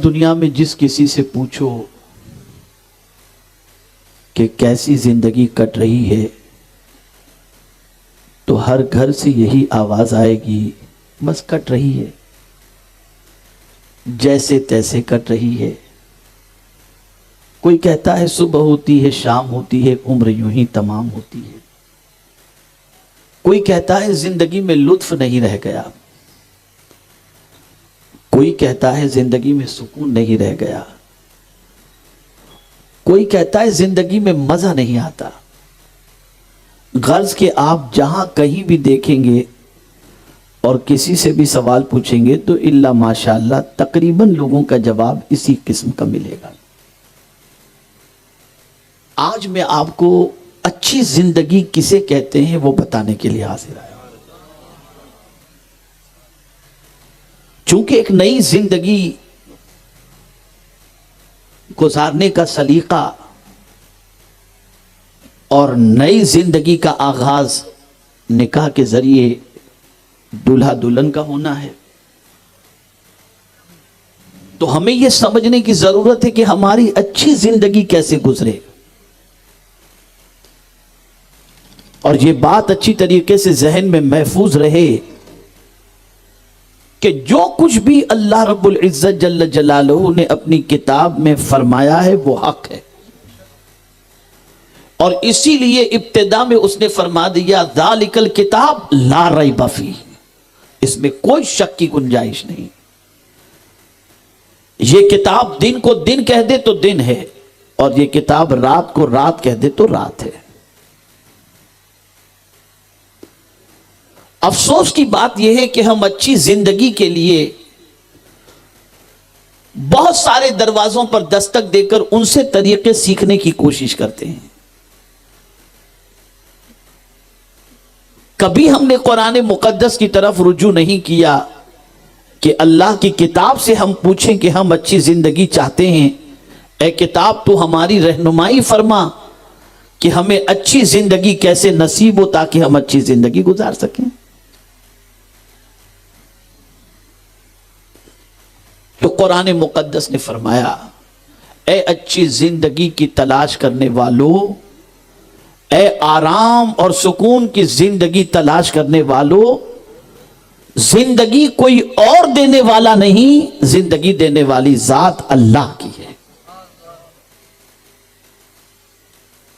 دنیا میں جس کسی سے پوچھو کہ کیسی زندگی کٹ رہی ہے تو ہر گھر سے یہی آواز آئے گی، بس کٹ رہی ہے، جیسے تیسے کٹ رہی ہے۔ کوئی کہتا ہے صبح ہوتی ہے شام ہوتی ہے، عمر یوں ہی تمام ہوتی ہے۔ کوئی کہتا ہے زندگی میں لطف نہیں رہ گیا، کوئی کہتا ہے زندگی میں سکون نہیں رہ گیا، کوئی کہتا ہے زندگی میں مزہ نہیں آتا۔ غرض کہ آپ جہاں کہیں بھی دیکھیں گے اور کسی سے بھی سوال پوچھیں گے تو الا ماشاءاللہ تقریباً لوگوں کا جواب اسی قسم کا ملے گا۔ آج میں آپ کو اچھی زندگی کسے کہتے ہیں وہ بتانے کے لیے حاضر آیا، چونکہ ایک نئی زندگی گزارنے کا سلیقہ اور نئی زندگی کا آغاز نکاح کے ذریعے دولہا دلہن کا ہونا ہے، تو ہمیں یہ سمجھنے کی ضرورت ہے کہ ہماری اچھی زندگی کیسے گزرے، اور یہ بات اچھی طریقے سے ذہن میں محفوظ رہے کہ جو کچھ بھی اللہ رب العزت جل جلالہ نے اپنی کتاب میں فرمایا ہے وہ حق ہے، اور اسی لیے ابتدا میں اس نے فرما دیا ذالک الکتاب لا ریب فیہ، اس میں کوئی شک کی گنجائش نہیں۔ یہ کتاب دن کو دن کہہ دے تو دن ہے، اور یہ کتاب رات کو رات کہہ دے تو رات ہے۔ افسوس کی بات یہ ہے کہ ہم اچھی زندگی کے لیے بہت سارے دروازوں پر دستک دے کر ان سے طریقے سیکھنے کی کوشش کرتے ہیں۔ کبھی ہم نے قرآن مقدس کی طرف رجوع نہیں کیا کہ اللہ کی کتاب سے ہم پوچھیں کہ ہم اچھی زندگی چاہتے ہیں، اے کتاب تو ہماری رہنمائی فرما کہ ہمیں اچھی زندگی کیسے نصیب ہو تاکہ ہم اچھی زندگی گزار سکیں۔ تو قرآن مقدس نے فرمایا اے اچھی زندگی کی تلاش کرنے والوں، اے آرام اور سکون کی زندگی تلاش کرنے والوں، زندگی کوئی اور دینے والا نہیں، زندگی دینے والی ذات اللہ کی ہے۔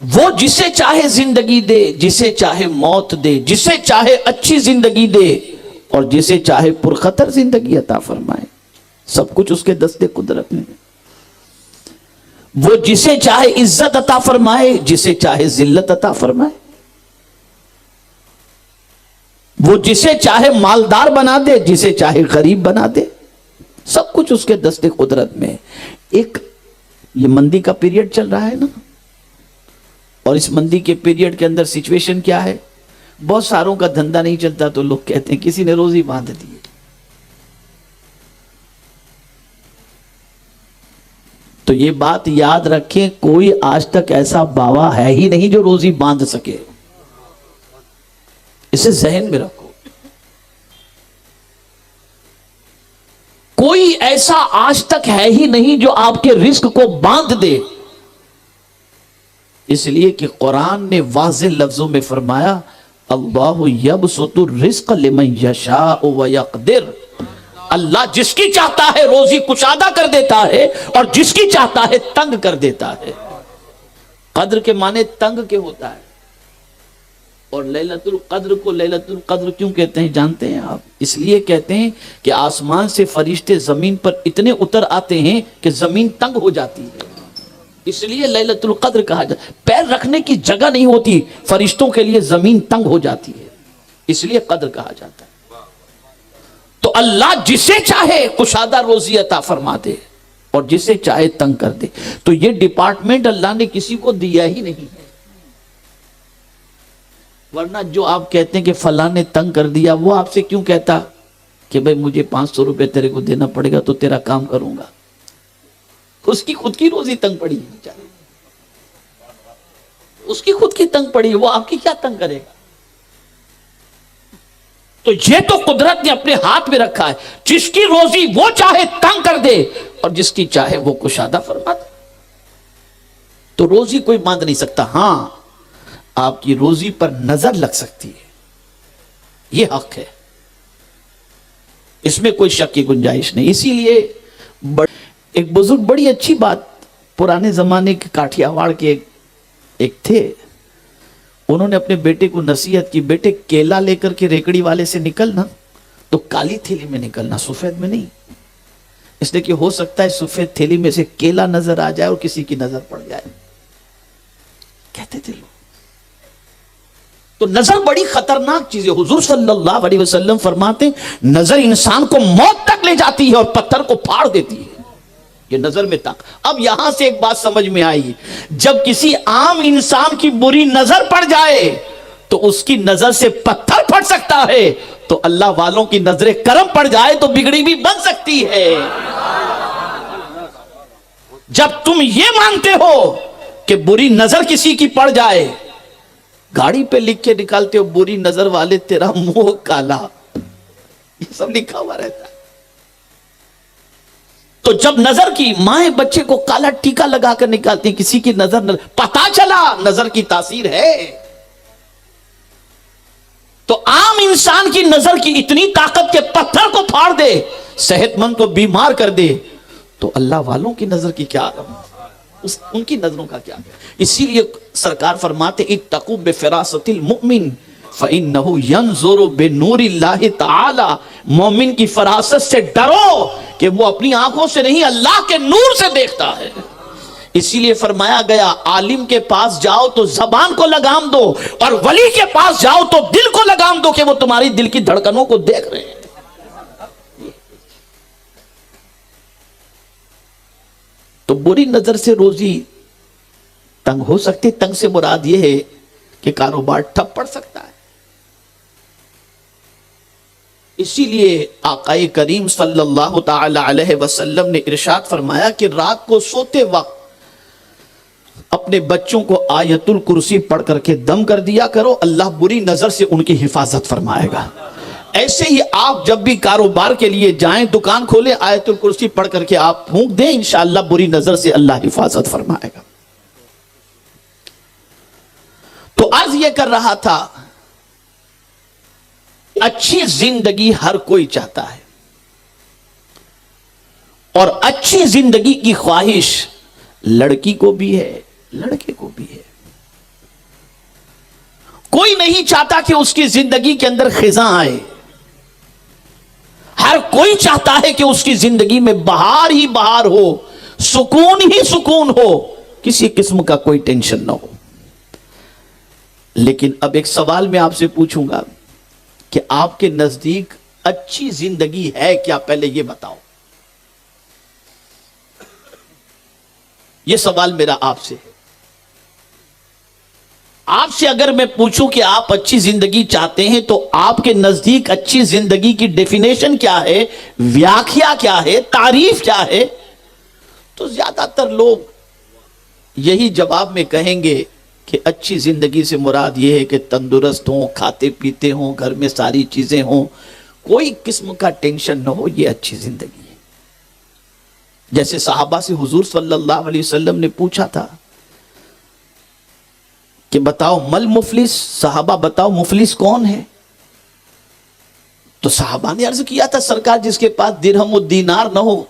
وہ جسے چاہے زندگی دے، جسے چاہے موت دے، جسے چاہے اچھی زندگی دے اور جسے چاہے پرخطر زندگی عطا فرمائے، سب کچھ اس کے دست قدرت میں ہے۔ وہ جسے چاہے عزت عطا فرمائے، جسے چاہے ذلت عطا فرمائے، وہ جسے چاہے مالدار بنا دے، جسے چاہے غریب بنا دے، سب کچھ اس کے دست قدرت میں ہے۔ ایک یہ مندی کا پیریڈ چل رہا ہے نا، اور اس مندی کے پیریڈ کے اندر سچویشن کیا ہے؟ بہت ساروں کا دھندا نہیں چلتا تو لوگ کہتے ہیں کسی نے روزی باندھ دی۔ تو یہ بات یاد رکھیں، کوئی آج تک ایسا باوا ہے ہی نہیں جو روزی باندھ سکے، اسے ذہن میں رکھو۔ کوئی ایسا آج تک ہے ہی نہیں جو آپ کے رزق کو باندھ دے، اس لیے کہ قرآن نے واضح لفظوں میں فرمایا اللہ یبسط الرزق لمن یشاء ویقدر، اللہ جس کی چاہتا ہے روزی کشادہ کر دیتا ہے اور جس کی چاہتا ہے تنگ کر دیتا ہے۔ قدر کے معنی تنگ کے ہوتا ہے، اور لیلۃ القدر کو لیلۃ القدر کیوں کہتے ہیں جانتے ہیں آپ؟ اس لیے کہتے ہیں کہ آسمان سے فرشتے زمین پر اتنے اتر آتے ہیں کہ زمین تنگ ہو جاتی ہے، اس لیے لیلۃ القدر کہا جاتا ہے۔ پیر رکھنے کی جگہ نہیں ہوتی فرشتوں کے لیے، زمین تنگ ہو جاتی ہے، اس لیے قدر کہا جاتا ہے۔ تو اللہ جسے چاہے کشادہ روزی عطا فرما دے اور جسے چاہے تنگ کر دے، تو یہ ڈپارٹمنٹ اللہ نے کسی کو دیا ہی نہیں ہے۔ ورنہ جو آپ کہتے ہیں کہ فلاں نے تنگ کر دیا، وہ آپ سے کیوں کہتا کہ بھئی مجھے 500 روپے تیرے کو دینا پڑے گا تو تیرا کام کروں گا؟ اس کی خود کی روزی تنگ پڑی ہے بیچارے، اس کی خود کی تنگ پڑی ہے، وہ آپ کی کیا تنگ کرے گا؟ تو یہ تو قدرت نے اپنے ہاتھ میں رکھا ہے، جس کی روزی وہ چاہے تنگ کر دے اور جس کی چاہے وہ کشادہ فرما دے۔ تو روزی کوئی باندھ نہیں سکتا، ہاں آپ کی روزی پر نظر لگ سکتی ہے، یہ حق ہے، اس میں کوئی شک کی گنجائش نہیں۔ اسی لیے ایک بزرگ بڑی اچھی بات، پرانے زمانے کے کاٹھیاواڑ کے ایک تھے، انہوں نے اپنے بیٹے کو نصیحت کی، بیٹے کیلا لے کر کے ریکڑی والے سے نکلنا تو کالی تھیلی میں نکلنا، سفید میں نہیں، اس لیے کہ ہو سکتا ہے سفید تھیلی میں سے کیلا نظر آ جائے اور کسی کی نظر پڑ جائے، کہتے تھے لوگ۔ تو نظر بڑی خطرناک چیز ہے، حضور صلی اللہ علیہ وسلم فرماتے ہیں نظر انسان کو موت تک لے جاتی ہے اور پتھر کو پھاڑ دیتی ہے، یہ نظر میں تک۔ اب یہاں سے ایک بات سمجھ میں آئی، جب کسی عام انسان کی بری نظر پڑ جائے تو اس کی نظر سے پتھر پھٹ سکتا ہے، تو اللہ والوں کی نظر کرم پڑ جائے تو بگڑی بھی بن سکتی ہے۔ جب تم یہ مانتے ہو کہ بری نظر کسی کی پڑ جائے، گاڑی پہ لکھ کے نکالتے ہو بری نظر والے تیرا منہ کالا، یہ سب لکھا ہوا رہتا ہے۔ تو جب نظر کی مائیں بچے کو کالا ٹیکا لگا کر نکالتی، کسی کی نظر پتا چلا نظر کی تاثیر ہے، تو عام انسان کی نظر کی اتنی طاقت کے پتھر کو پھاڑ دے، صحت مند کو بیمار کر دے، تو اللہ والوں کی نظر کی کیا عالم، ان کی نظروں کا کیا۔ اسی لیے سرکار فرماتے اتقوا بفراست المؤمن فإنه ينظر بنور اللہ تعالی، مومن کی فراست سے ڈرو کہ وہ اپنی آنکھوں سے نہیں اللہ کے نور سے دیکھتا ہے۔ اسی لیے فرمایا گیا عالم کے پاس جاؤ تو زبان کو لگام دو، اور ولی کے پاس جاؤ تو دل کو لگام دو کہ وہ تمہاری دل کی دھڑکنوں کو دیکھ رہے ہیں۔ تو بری نظر سے روزی تنگ ہو سکتی، تنگ سے مراد یہ ہے کہ کاروبار ٹھپ پڑ سکتا ہے۔ اسی لیے آقا کریم صلی اللہ تعالی علیہ وسلم نے ارشاد فرمایا کہ رات کو سوتے وقت اپنے بچوں کو آیت الکرسی پڑھ کر کے دم کر دیا کرو، اللہ بری نظر سے ان کی حفاظت فرمائے گا۔ ایسے ہی آپ جب بھی کاروبار کے لیے جائیں، دکان کھولیں، آیت الکرسی پڑھ کر کے آپ پھونک دیں، انشاءاللہ بری نظر سے اللہ حفاظت فرمائے گا۔ تو عرض یہ کر رہا تھا، اچھی زندگی ہر کوئی چاہتا ہے، اور اچھی زندگی کی خواہش لڑکی کو بھی ہے لڑکے کو بھی ہے۔ کوئی نہیں چاہتا کہ اس کی زندگی کے اندر خزاں آئے، ہر کوئی چاہتا ہے کہ اس کی زندگی میں بہار ہی بہار ہو، سکون ہی سکون ہو، کسی قسم کا کوئی ٹینشن نہ ہو۔ لیکن اب ایک سوال میں آپ سے پوچھوں گا کہ آپ کے نزدیک اچھی زندگی ہے کیا؟ پہلے یہ بتاؤ، یہ سوال میرا آپ سے ہے۔ آپ سے اگر میں پوچھوں کہ آپ اچھی زندگی چاہتے ہیں تو آپ کے نزدیک اچھی زندگی کی ڈیفینیشن کیا ہے، ویاخیا کیا ہے، تعریف کیا ہے، تو زیادہ تر لوگ یہی جواب میں کہیں گے کہ اچھی زندگی سے مراد یہ ہے کہ تندرست ہوں، کھاتے پیتے ہوں، گھر میں ساری چیزیں ہوں، کوئی قسم کا ٹینشن نہ ہو، یہ اچھی زندگی ہے۔ جیسے صحابہ سے حضور صلی اللہ علیہ وسلم نے پوچھا تھا کہ بتاؤ مل مفلس، صحابہ بتاؤ مفلس کون ہے؟ تو صحابہ نے عرض کیا تھا سرکار جس کے پاس درہم و دینار نہ ہو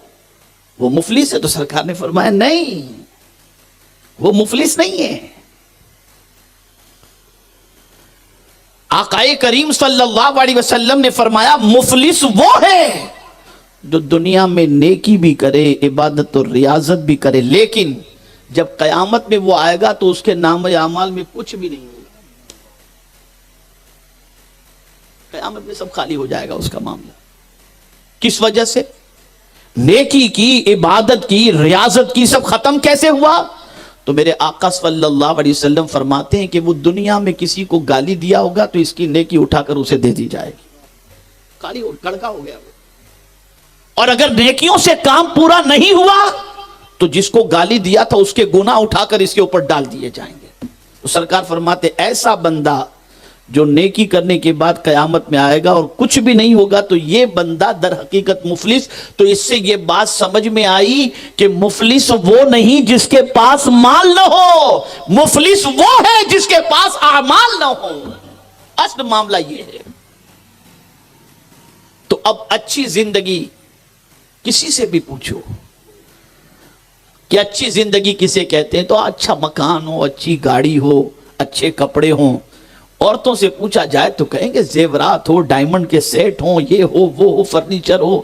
وہ مفلس ہے۔ تو سرکار نے فرمایا نہیں، وہ مفلس نہیں ہے۔ آقا کریم صلی اللہ علیہ وسلم نے فرمایا مفلس وہ ہے جو دنیا میں نیکی بھی کرے، عبادت اور ریاضت بھی کرے، لیکن جب قیامت میں وہ آئے گا تو اس کے نام اعمال میں کچھ بھی نہیں ہوگا، قیامت میں سب خالی ہو جائے گا اس کا معاملہ۔ کس وجہ سے؟ نیکی کی، عبادت کی، ریاضت کی، سب ختم کیسے ہوا؟ تو میرے آقا صلی اللہ علیہ وسلم فرماتے ہیں کہ وہ دنیا میں کسی کو گالی دیا ہوگا تو اس کی نیکی اٹھا کر اسے دے دی جائے گی، خالی کڑکا ہو گیا وہ۔ اور اگر نیکیوں سے کام پورا نہیں ہوا تو جس کو گالی دیا تھا اس کے گناہ اٹھا کر اس کے اوپر ڈال دیے جائیں گے۔ تو سرکار فرماتے ایسا بندہ جو نیکی کرنے کے بعد قیامت میں آئے گا اور کچھ بھی نہیں ہوگا تو یہ بندہ در حقیقت مفلس. تو اس سے یہ بات سمجھ میں آئی کہ مفلس وہ نہیں جس کے پاس مال نہ ہو, مفلس وہ ہے جس کے پاس اعمال نہ ہو. اصل معاملہ یہ ہے. تو اب اچھی زندگی کسی سے بھی پوچھو کہ اچھی زندگی کسے کہتے ہیں, تو اچھا مکان ہو, اچھی گاڑی ہو, اچھے کپڑے ہوں. عورتوں سے پوچھا جائے تو کہیں گے زیورات ہو, ڈائمنڈ کے سیٹ ہوں, یہ ہو, وہ ہو, فرنیچر ہو,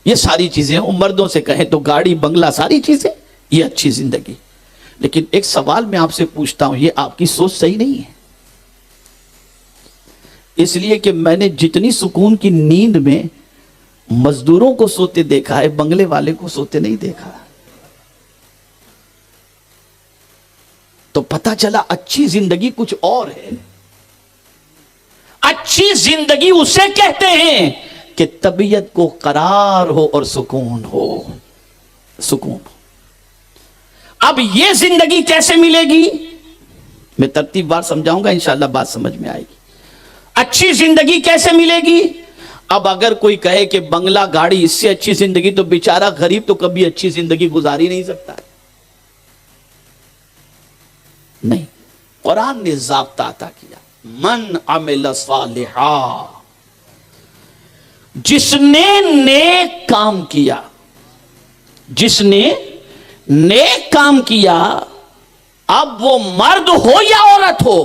یہ ساری چیزیں ہوں. مردوں سے کہیں تو گاڑی, بنگلہ, ساری چیزیں, یہ اچھی زندگی. لیکن ایک سوال میں آپ سے پوچھتا ہوں, یہ آپ کی سوچ صحیح نہیں ہے. اس لیے کہ میں نے جتنی سکون کی نیند میں مزدوروں کو سوتے دیکھا ہے, بنگلے والے کو سوتے نہیں دیکھا. تو پتہ چلا اچھی زندگی کچھ اور ہے. اچھی زندگی اسے کہتے ہیں کہ طبیعت کو قرار ہو اور سکون ہو. سکون. اب یہ زندگی کیسے ملے گی, میں ترتیب بار سمجھاؤں گا, انشاءاللہ بات سمجھ میں آئے گی. اچھی زندگی کیسے ملے گی؟ اب اگر کوئی کہے کہ بنگلہ, گاڑی, اس سے اچھی زندگی, تو بیچارہ غریب تو کبھی اچھی زندگی گزار ہی نہیں سکتا. نہیں, قرآن نے ضابطہ عطا کیا, من عمل صالحا, جس نے نیک کام کیا, جس نے نیک کام کیا, اب وہ مرد ہو یا عورت ہو,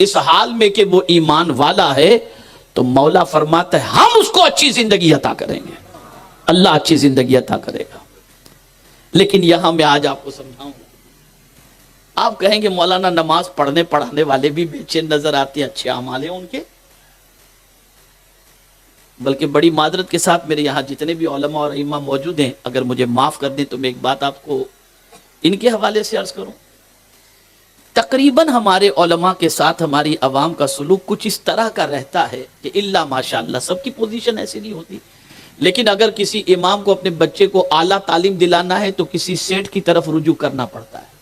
اس حال میں کہ وہ ایمان والا ہے, تو مولا فرماتا ہے ہم اس کو اچھی زندگی عطا کریں گے. اللہ اچھی زندگی عطا کرے گا. لیکن یہاں میں آج آپ کو سمجھاؤں, آپ کہیں گے مولانا نماز پڑھنے پڑھانے والے بھی بے چین نظر آتے ہیں, اچھے اعمال ہیں ان کے. بلکہ بڑی معذرت کے ساتھ میرے یہاں جتنے بھی علماء اور ائمہ موجود ہیں, اگر مجھے معاف کر دیں تو میں ایک بات آپ کو ان کے حوالے سے عرض کروں. تقریباً ہمارے علماء کے ساتھ ہماری عوام کا سلوک کچھ اس طرح کا رہتا ہے کہ اللہ ماشاءاللہ سب کی پوزیشن ایسی نہیں ہوتی, لیکن اگر کسی امام کو اپنے بچے کو اعلیٰ تعلیم دلانا ہے تو کسی سیٹ کی طرف رجوع کرنا پڑتا ہے.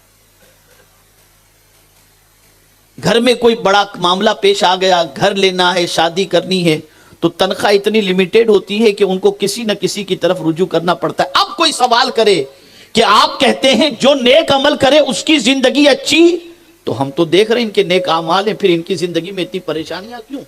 گھر میں کوئی بڑا معاملہ پیش آ گیا, گھر لینا ہے, شادی کرنی ہے, تو تنخواہ اتنی لیمیٹڈ ہوتی ہے کہ ان کو کسی نہ کسی کی طرف رجوع کرنا پڑتا ہے. اب کوئی سوال کرے کہ آپ کہتے ہیں جو نیک عمل کرے اس کی زندگی اچھی, تو ہم تو دیکھ رہے ہیں ان کے نیک اعمال ہیں, پھر ان کی زندگی میں اتنی پریشانیاں کیوں؟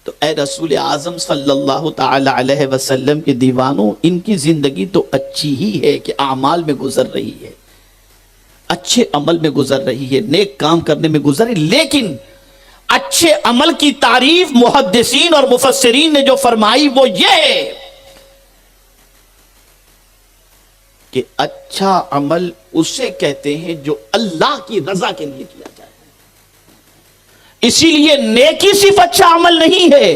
تو اے رسول اعظم صلی اللہ تعالی علیہ وسلم کے دیوانوں, ان کی زندگی تو اچھی ہی ہے کہ اعمال میں گزر رہی ہے, اچھے عمل میں گزر رہی ہے, نیک کام کرنے میں گزر رہی. لیکن اچھے عمل کی تعریف محدثین اور مفسرین نے جو فرمائی وہ یہ ہے کہ اچھا عمل اسے کہتے ہیں جو اللہ کی رضا کے لیے کیا جائے. اسی لیے نیکی صرف اچھا عمل نہیں ہے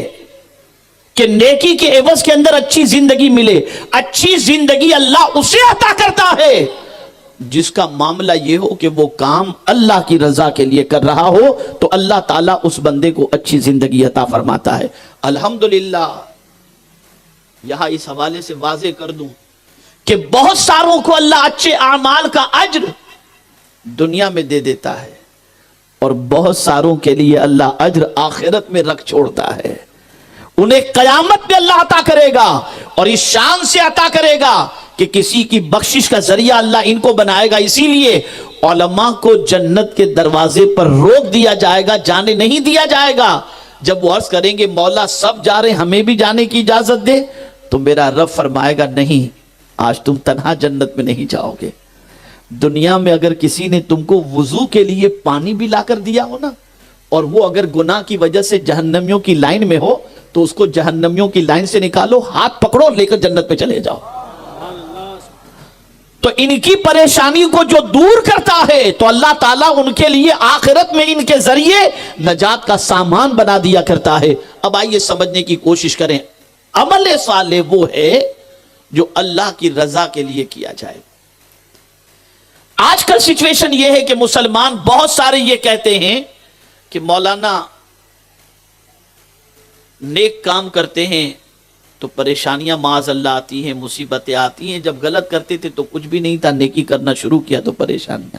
کہ نیکی کے عوض کے اندر اچھی زندگی ملے. اچھی زندگی اللہ اسے عطا کرتا ہے جس کا معاملہ یہ ہو کہ وہ کام اللہ کی رضا کے لیے کر رہا ہو, تو اللہ تعالیٰ اس بندے کو اچھی زندگی عطا فرماتا ہے. الحمدللہ یہاں اس حوالے سے واضح کر دوں کہ بہت ساروں کو اللہ اچھے اعمال کا اجر دنیا میں دے دیتا ہے, اور بہت ساروں کے لیے اللہ اجر آخرت میں رکھ چھوڑتا ہے. انہیں قیامت میں اللہ عطا کرے گا, اور اس شان سے عطا کرے گا کہ کسی کی بخشش کا ذریعہ اللہ ان کو بنائے گا. اسی لیے علماء کو جنت کے دروازے پر روک دیا جائے گا, جانے نہیں دیا جائے گا. جب وہ عرض کریں گے مولا سب جا رہے, ہمیں بھی جانے کی اجازت دے, تو میرا رب فرمائے گا نہیں, آج تم تنہا جنت میں نہیں جاؤ گے. دنیا میں اگر کسی نے تم کو وضو کے لیے پانی بھی لا کر دیا ہو نا, اور وہ اگر گناہ کی وجہ سے جہنمیوں کی لائن میں ہو, تو اس کو جہنمیوں کی لائن سے نکالو, ہاتھ پکڑو, لے کر جنت میں چلے جاؤ. تو ان کی پریشانی کو جو دور کرتا ہے, تو اللہ تعالیٰ ان کے لیے آخرت میں ان کے ذریعے نجات کا سامان بنا دیا کرتا ہے. اب آئیے سمجھنے کی کوشش کریں. عمل صالح وہ ہے جو اللہ کی رضا کے لیے کیا جائے. آج کل سچویشن یہ ہے کہ مسلمان بہت سارے یہ کہتے ہیں کہ مولانا نیک کام کرتے ہیں تو پریشانیاں معاذ اللہ آتی ہیں, مصیبتیں آتی ہیں. جب غلط کرتے تھے تو کچھ بھی نہیں تھا, نیکی کرنا شروع کیا تو پریشانیاں.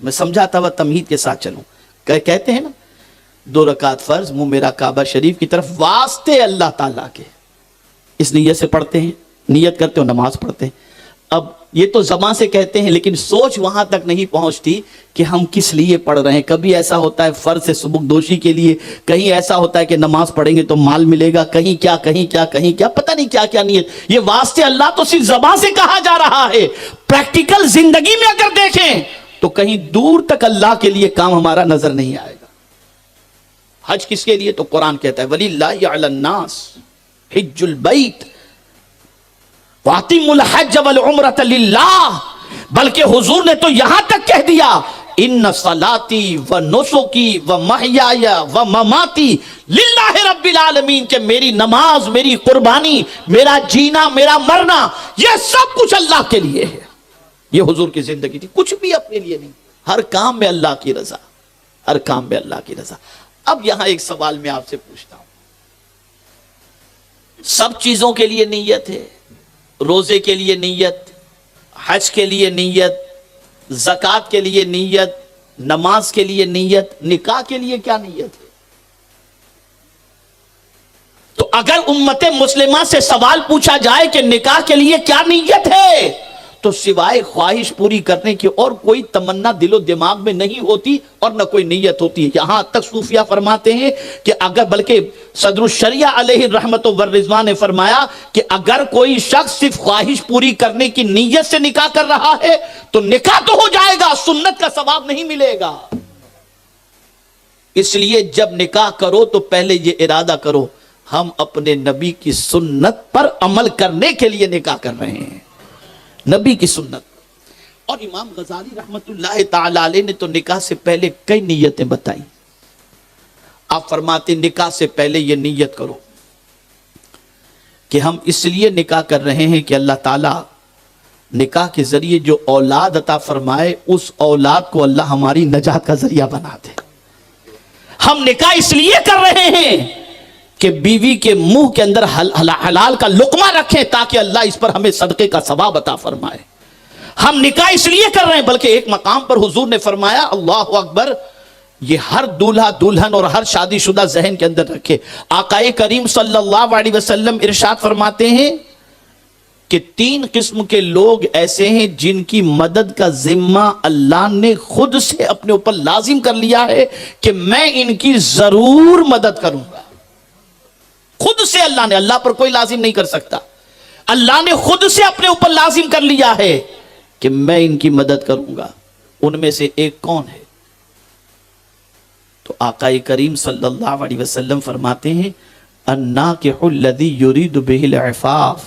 میں سمجھاتا ہوا تمہید کے ساتھ چلوں. کہتے ہیں نا 2 رکعت فرض منہ میرا کعبہ شریف کی طرف واسطے اللہ تعالیٰ کے، اس نیت سے پڑھتے ہیں، نیت کرتے ہو نماز پڑھتے ہیں. اب یہ تو زبان سے کہتے ہیں لیکن سوچ وہاں تک نہیں پہنچتی کہ ہم کس لیے پڑھ رہے ہیں. کبھی ایسا ہوتا ہے فرض سے سبک دوشی کے لیے، کہیں ایسا ہوتا ہے کہ نماز پڑھیں گے تو مال ملے گا، کہیں کیا پتہ نہیں کیا کیا نیت. یہ واسطے اللہ تو صرف زبان سے کہا جا رہا ہے، پریکٹیکل زندگی میں اگر دیکھیں تو کہیں دور تک اللہ کے لیے کام ہمارا نظر نہیں آئے گا. حج کس کے لیے؟ تو قرآن کہتا ہے وَلِلَّهِ عَلَى النَّاسِ حِجُّ الْبَيْتِ وَأَتِمُّوا الْحَجَّ وَالْعُمْرَةَ لِلَّهِ. بلکہ حضور نے تو یہاں تک کہہ دیا ان صلاتی و نسکی و محیایا و مماتی للہ رب العالمین، کہ میری نماز، میری قربانی، میرا جینا، میرا مرنا، یہ سب کچھ اللہ کے لیے ہے. یہ حضور کی زندگی تھی، کچھ بھی اپنے لیے نہیں، ہر کام میں اللہ کی رضا، ہر کام میں اللہ کی رضا. اب یہاں ایک سوال میں آپ سے پوچھتا ہوں، سب چیزوں کے لیے نیت ہے، روزے کے لیے نیت، حج کے لیے نیت، زکوٰۃ کے لیے نیت، نماز کے لیے نیت، نکاح کے لیے کیا نیت ہے؟ تو اگر امت مسلمہ سے سوال پوچھا جائے کہ نکاح کے لیے کیا نیت ہے، تو سوائے خواہش پوری کرنے کی اور کوئی تمنا دل و دماغ میں نہیں ہوتی اور نہ کوئی نیت ہوتی. یہاں تک صوفیہ فرماتے ہیں کہ اگر، بلکہ صدر الشریعہ علیہ الرحمت والرضوان نے فرمایا کہ اگر کوئی شخص صرف خواہش پوری کرنے کی نیت سے نکاح کر رہا ہے تو نکاح تو ہو جائے گا، سنت کا ثواب نہیں ملے گا. اس لیے جب نکاح کرو تو پہلے یہ ارادہ کرو ہم اپنے نبی کی سنت پر عمل کرنے کے لیے نکاح کر رہے ہیں، نبی کی سنت. اور امام غزالی رحمت اللہ تعالی علیہ نے تو نکاح سے پہلے کئی نیتیں بتائیں. آپ فرماتے نکاح سے پہلے یہ نیت کرو کہ ہم اس لیے نکاح کر رہے ہیں کہ اللہ تعالیٰ نکاح کے ذریعے جو اولاد عطا فرمائے اس اولاد کو اللہ ہماری نجات کا ذریعہ بنا دے. ہم نکاح اس لیے کر رہے ہیں کہ بیوی کے منہ کے اندر حلال کا لقمہ رکھیں تاکہ اللہ اس پر ہمیں صدقے کا ثواب عطا فرمائے. ہم نکاح اس لیے کر رہے ہیں، بلکہ ایک مقام پر حضور نے فرمایا اللہ اکبر، یہ ہر دولہا دلہن اور ہر شادی شدہ ذہن کے اندر رکھے. آقا کریم صلی اللہ علیہ وسلم ارشاد فرماتے ہیں کہ 3 قسم کے لوگ ایسے ہیں جن کی مدد کا ذمہ اللہ نے خود سے اپنے اوپر لازم کر لیا ہے کہ میں ان کی ضرور مدد کروں گا. خود سے اللہ نے، اللہ پر کوئی لازم نہیں کر سکتا، اللہ نے خود سے اپنے اوپر لازم کر لیا ہے کہ میں ان کی مدد کروں گا. ان میں سے ایک کون ہے؟ تو آقا کریم صلی اللہ علیہ وسلم فرماتے ہیں الناکح الذی یرید بہ العفاف،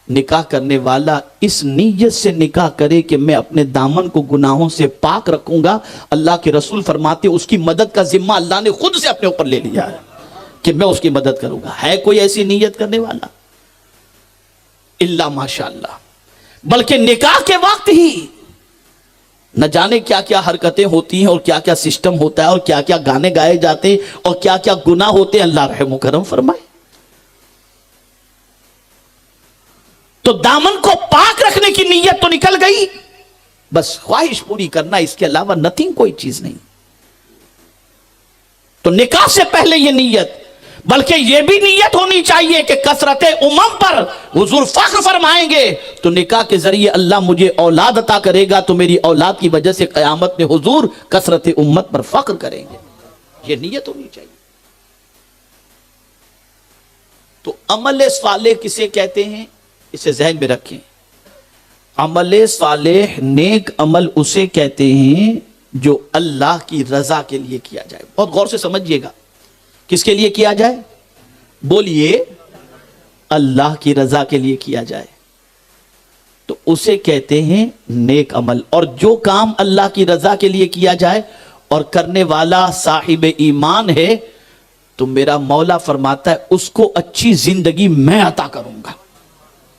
نکاح کرنے والا اس نیت سے نکاح کرے کہ میں اپنے دامن کو گناہوں سے پاک رکھوں گا. اللہ کے رسول فرماتے ہیں اس کی مدد کا ذمہ اللہ نے خود سے اپنے اوپر لے لیا ہے کہ میں اس کی مدد کروں گا. ہے کوئی ایسی نیت کرنے والا؟ الا ماشاء اللہ. بلکہ نکاح کے وقت ہی نہ جانے کیا کیا حرکتیں ہوتی ہیں اور کیا کیا سسٹم ہوتا ہے اور کیا کیا گانے گائے جاتے ہیں اور کیا کیا گناہ ہوتے ہیں. اللہ رحم و کرم فرمائے. تو دامن کو پاک رکھنے کی نیت تو نکل گئی، بس خواہش پوری کرنا، اس کے علاوہ نتھنگ، کوئی چیز نہیں. تو نکاح سے پہلے یہ نیت، بلکہ یہ بھی نیت ہونی چاہیے کہ کثرت امم پر حضور فخر فرمائیں گے تو نکاح کے ذریعے اللہ مجھے اولاد عطا کرے گا تو میری اولاد کی وجہ سے قیامت میں حضور کثرت امت پر فخر کریں گے. یہ نیت ہونی چاہیے. تو عمل صالح کسے کہتے ہیں؟ اسے ذہن میں رکھیں. عمل صالح، نیک عمل اسے کہتے ہیں جو اللہ کی رضا کے لیے کیا جائے. بہت غور سے سمجھیے گا، کس کے لیے کیا جائے؟ بولیے، اللہ کی رضا کے لیے کیا جائے تو اسے کہتے ہیں نیک عمل. اور جو کام اللہ کی رضا کے لیے کیا جائے اور کرنے والا صاحب ایمان ہے تو میرا مولا فرماتا ہے اس کو اچھی زندگی میں عطا کروں گا،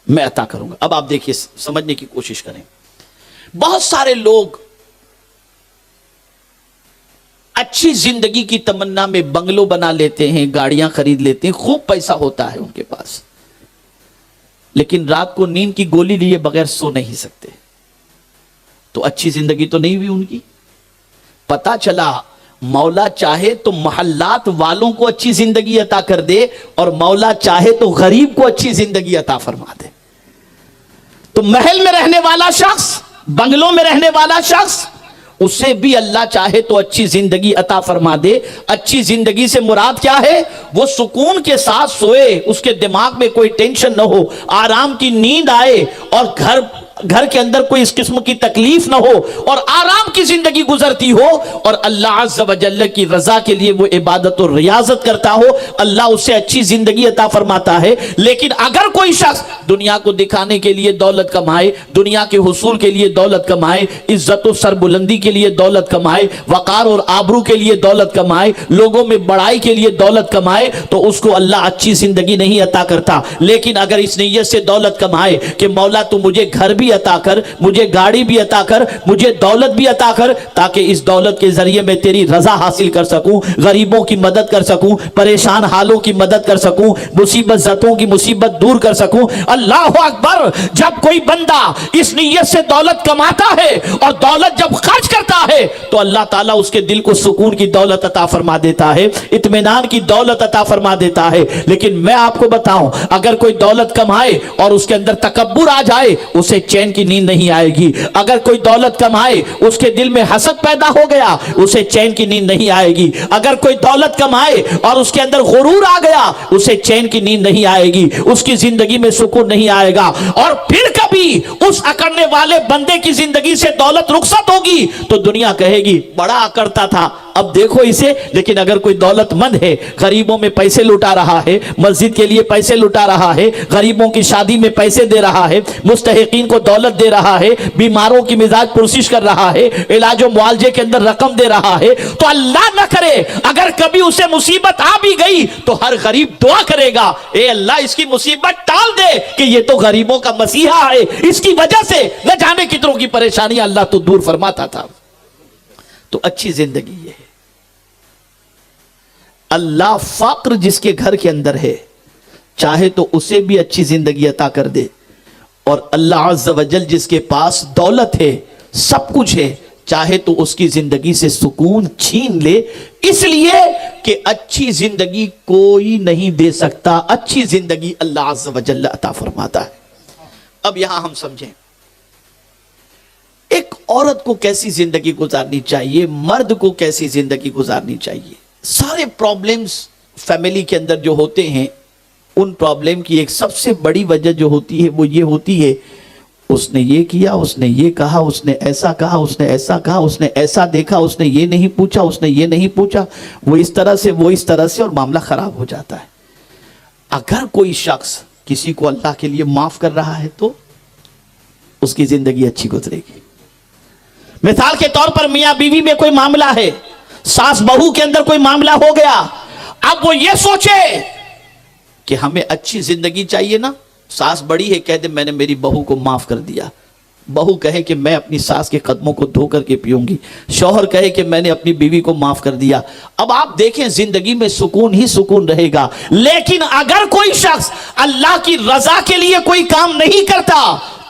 میں عطا کروں گا. اب آپ دیکھیے، سمجھنے کی کوشش کریں. بہت سارے لوگ اچھی زندگی کی تمنا میں بنگلو بنا لیتے ہیں، گاڑیاں خرید لیتے ہیں، خوب پیسہ ہوتا ہے ان کے پاس، لیکن رات کو نیند کی گولی لیے بغیر سو نہیں سکتے. تو اچھی زندگی تو نہیں ہوئی ان کی. پتا چلا مولا چاہے تو محلات والوں کو اچھی زندگی عطا کر دے اور مولا چاہے تو غریب کو اچھی زندگی عطا فرما دے. تو محل میں رہنے والا شخص، بنگلوں میں رہنے والا شخص، اسے بھی اللہ چاہے تو اچھی زندگی عطا فرما دے. اچھی زندگی سے مراد کیا ہے؟ وہ سکون کے ساتھ سوئے، اس کے دماغ میں کوئی ٹینشن نہ ہو، آرام کی نیند آئے اور گھر کے اندر کوئی اس قسم کی تکلیف نہ ہو اور آرام کی زندگی گزرتی ہو اور اللہ عز و جل کی رضا کے لیے وہ عبادت و ریاضت کرتا ہو. اللہ اسے اچھی زندگی عطا فرماتا ہے. لیکن اگر کوئی شخص دنیا کو دکھانے کے لیے دولت کمائے، دنیا کے حصول کے لیے دولت کمائے، عزت و سربلندی کے لیے دولت کمائے، وقار اور آبرو کے لیے دولت کمائے، لوگوں میں بڑائی کے لیے دولت کمائے، تو اس کو اللہ اچھی زندگی نہیں عطا کرتا. لیکن اگر اس نیت سے دولت کمائے کہ مولا تو مجھے گھر بھی عطا کر، مجھے گاڑی بھی عطا کر، مجھے دولت بھی عطا کر، تاکہ اس دولت کے ذریعے میں تیری رضا حاصل کر سکوں، غریبوں کی مدد کر سکوں، پریشان حالوں کی مدد کر سکوں، مصیبت زدوں کی مصیبت دور کر سکوں. اللہ اکبر. جب کوئی بندہ اس نیت سے دولت کماتا ہے اور دولت جب خرچ کرتا ہے تو اللہ تعالیٰ اس کے دل کو سکون کی دولت عطا فرما دیتا ہے، اطمینان کی دولت عطا فرما دیتا ہے. لیکن میں آپ کو بتاؤں، اگر کوئی دولت کمائے اور اس کے اندر تکبر آ جائے، اسے چین کی نیند نہیں آئے گی. اگر کوئی دولت کمائے، اس کے دل میں حسد پیدا ہو گیا، اسے چین کی نیند نہیں آئے گی. اگر کوئی دولت کمائے اور اس کے اندر غرور آ گیا، اسے چین کی نیند نہیں آئے گی، اس کی زندگی میں سکون نہیں آئے گا. اور پھر کبھی اس اکڑنے والے بندے کی زندگی سے دولت رخصت ہوگی تو دنیا کہے گی بڑا اکڑتا تھا، اب دیکھو اسے. لیکن اگر کوئی دولت مند ہے، غریبوں میں پیسے لٹا رہا ہے، مسجد کے لیے پیسے لٹا رہا ہے، غریبوں کی شادی میں پیسے دے رہا ہے، مستحقین کو دولت دے رہا ہے، بیماروں کی مزاج پرسش کر رہا ہے، علاج و معالجے کے اندر رقم دے رہا ہے، تو اللہ نہ کرے اگر کبھی اسے مصیبت آ بھی گئی تو ہر غریب دعا کرے گا، اے اللہ اس کی مصیبت ٹال دے کہ یہ تو غریبوں کا مسیحا ہے، اس کی وجہ سے نہ جانے کتنوں کی پریشانیاں اللہ تو دور فرماتا تھا. تو اچھی زندگی یہ ہے. اللہ فقر جس کے گھر کے اندر ہے چاہے تو اسے بھی اچھی زندگی عطا کر دے، اور اللہ عز و جل جس کے پاس دولت ہے، سب کچھ ہے، چاہے تو اس کی زندگی سے سکون چھین لے. اس لیے کہ اچھی زندگی کوئی نہیں دے سکتا، اچھی زندگی اللہ عز و جل عطا فرماتا ہے. اب یہاں ہم سمجھیں ایک عورت کو کیسی زندگی گزارنی چاہیے، مرد کو کیسی زندگی گزارنی چاہیے. سارے پرابلمز فیملی کے اندر جو ہوتے ہیں، ان پرابلم کی ایک سب سے بڑی وجہ جو ہوتی ہے وہ یہ ہوتی ہے اس نے یہ کیا، اس نے یہ کہا، اس نے ایسا کہا، اس نے ایسا کہا، اس نے ایسا دیکھا، اس نے یہ نہیں پوچھا، اس نے یہ نہیں پوچھا، وہ اس طرح سے وہ اس طرح سے، اور معاملہ خراب ہو جاتا ہے. اگر کوئی شخص کسی کو اللہ کے لیے معاف کر رہا ہے تو اس کی زندگی اچھی گزرے گی. مثال کے طور پر میاں بیوی میں کوئی معاملہ ہے، ساس بہو کے اندر کوئی معاملہ ہو گیا، اب وہ یہ سوچے کہ ہمیں اچھی زندگی چاہیے نا. ساس بڑی ہے، کہہ دے میں نے میری بہو کو معاف کر دیا، بہو کہے کہ میں اپنی ساس کے قدموں کو دھو کر کے پیوں گی، شوہر کہے کہ میں نے اپنی بیوی کو معاف کر دیا. اب آپ دیکھیں زندگی میں سکون ہی سکون رہے گا. لیکن اگر کوئی شخص اللہ کی رضا کے لیے کوئی کام نہیں کرتا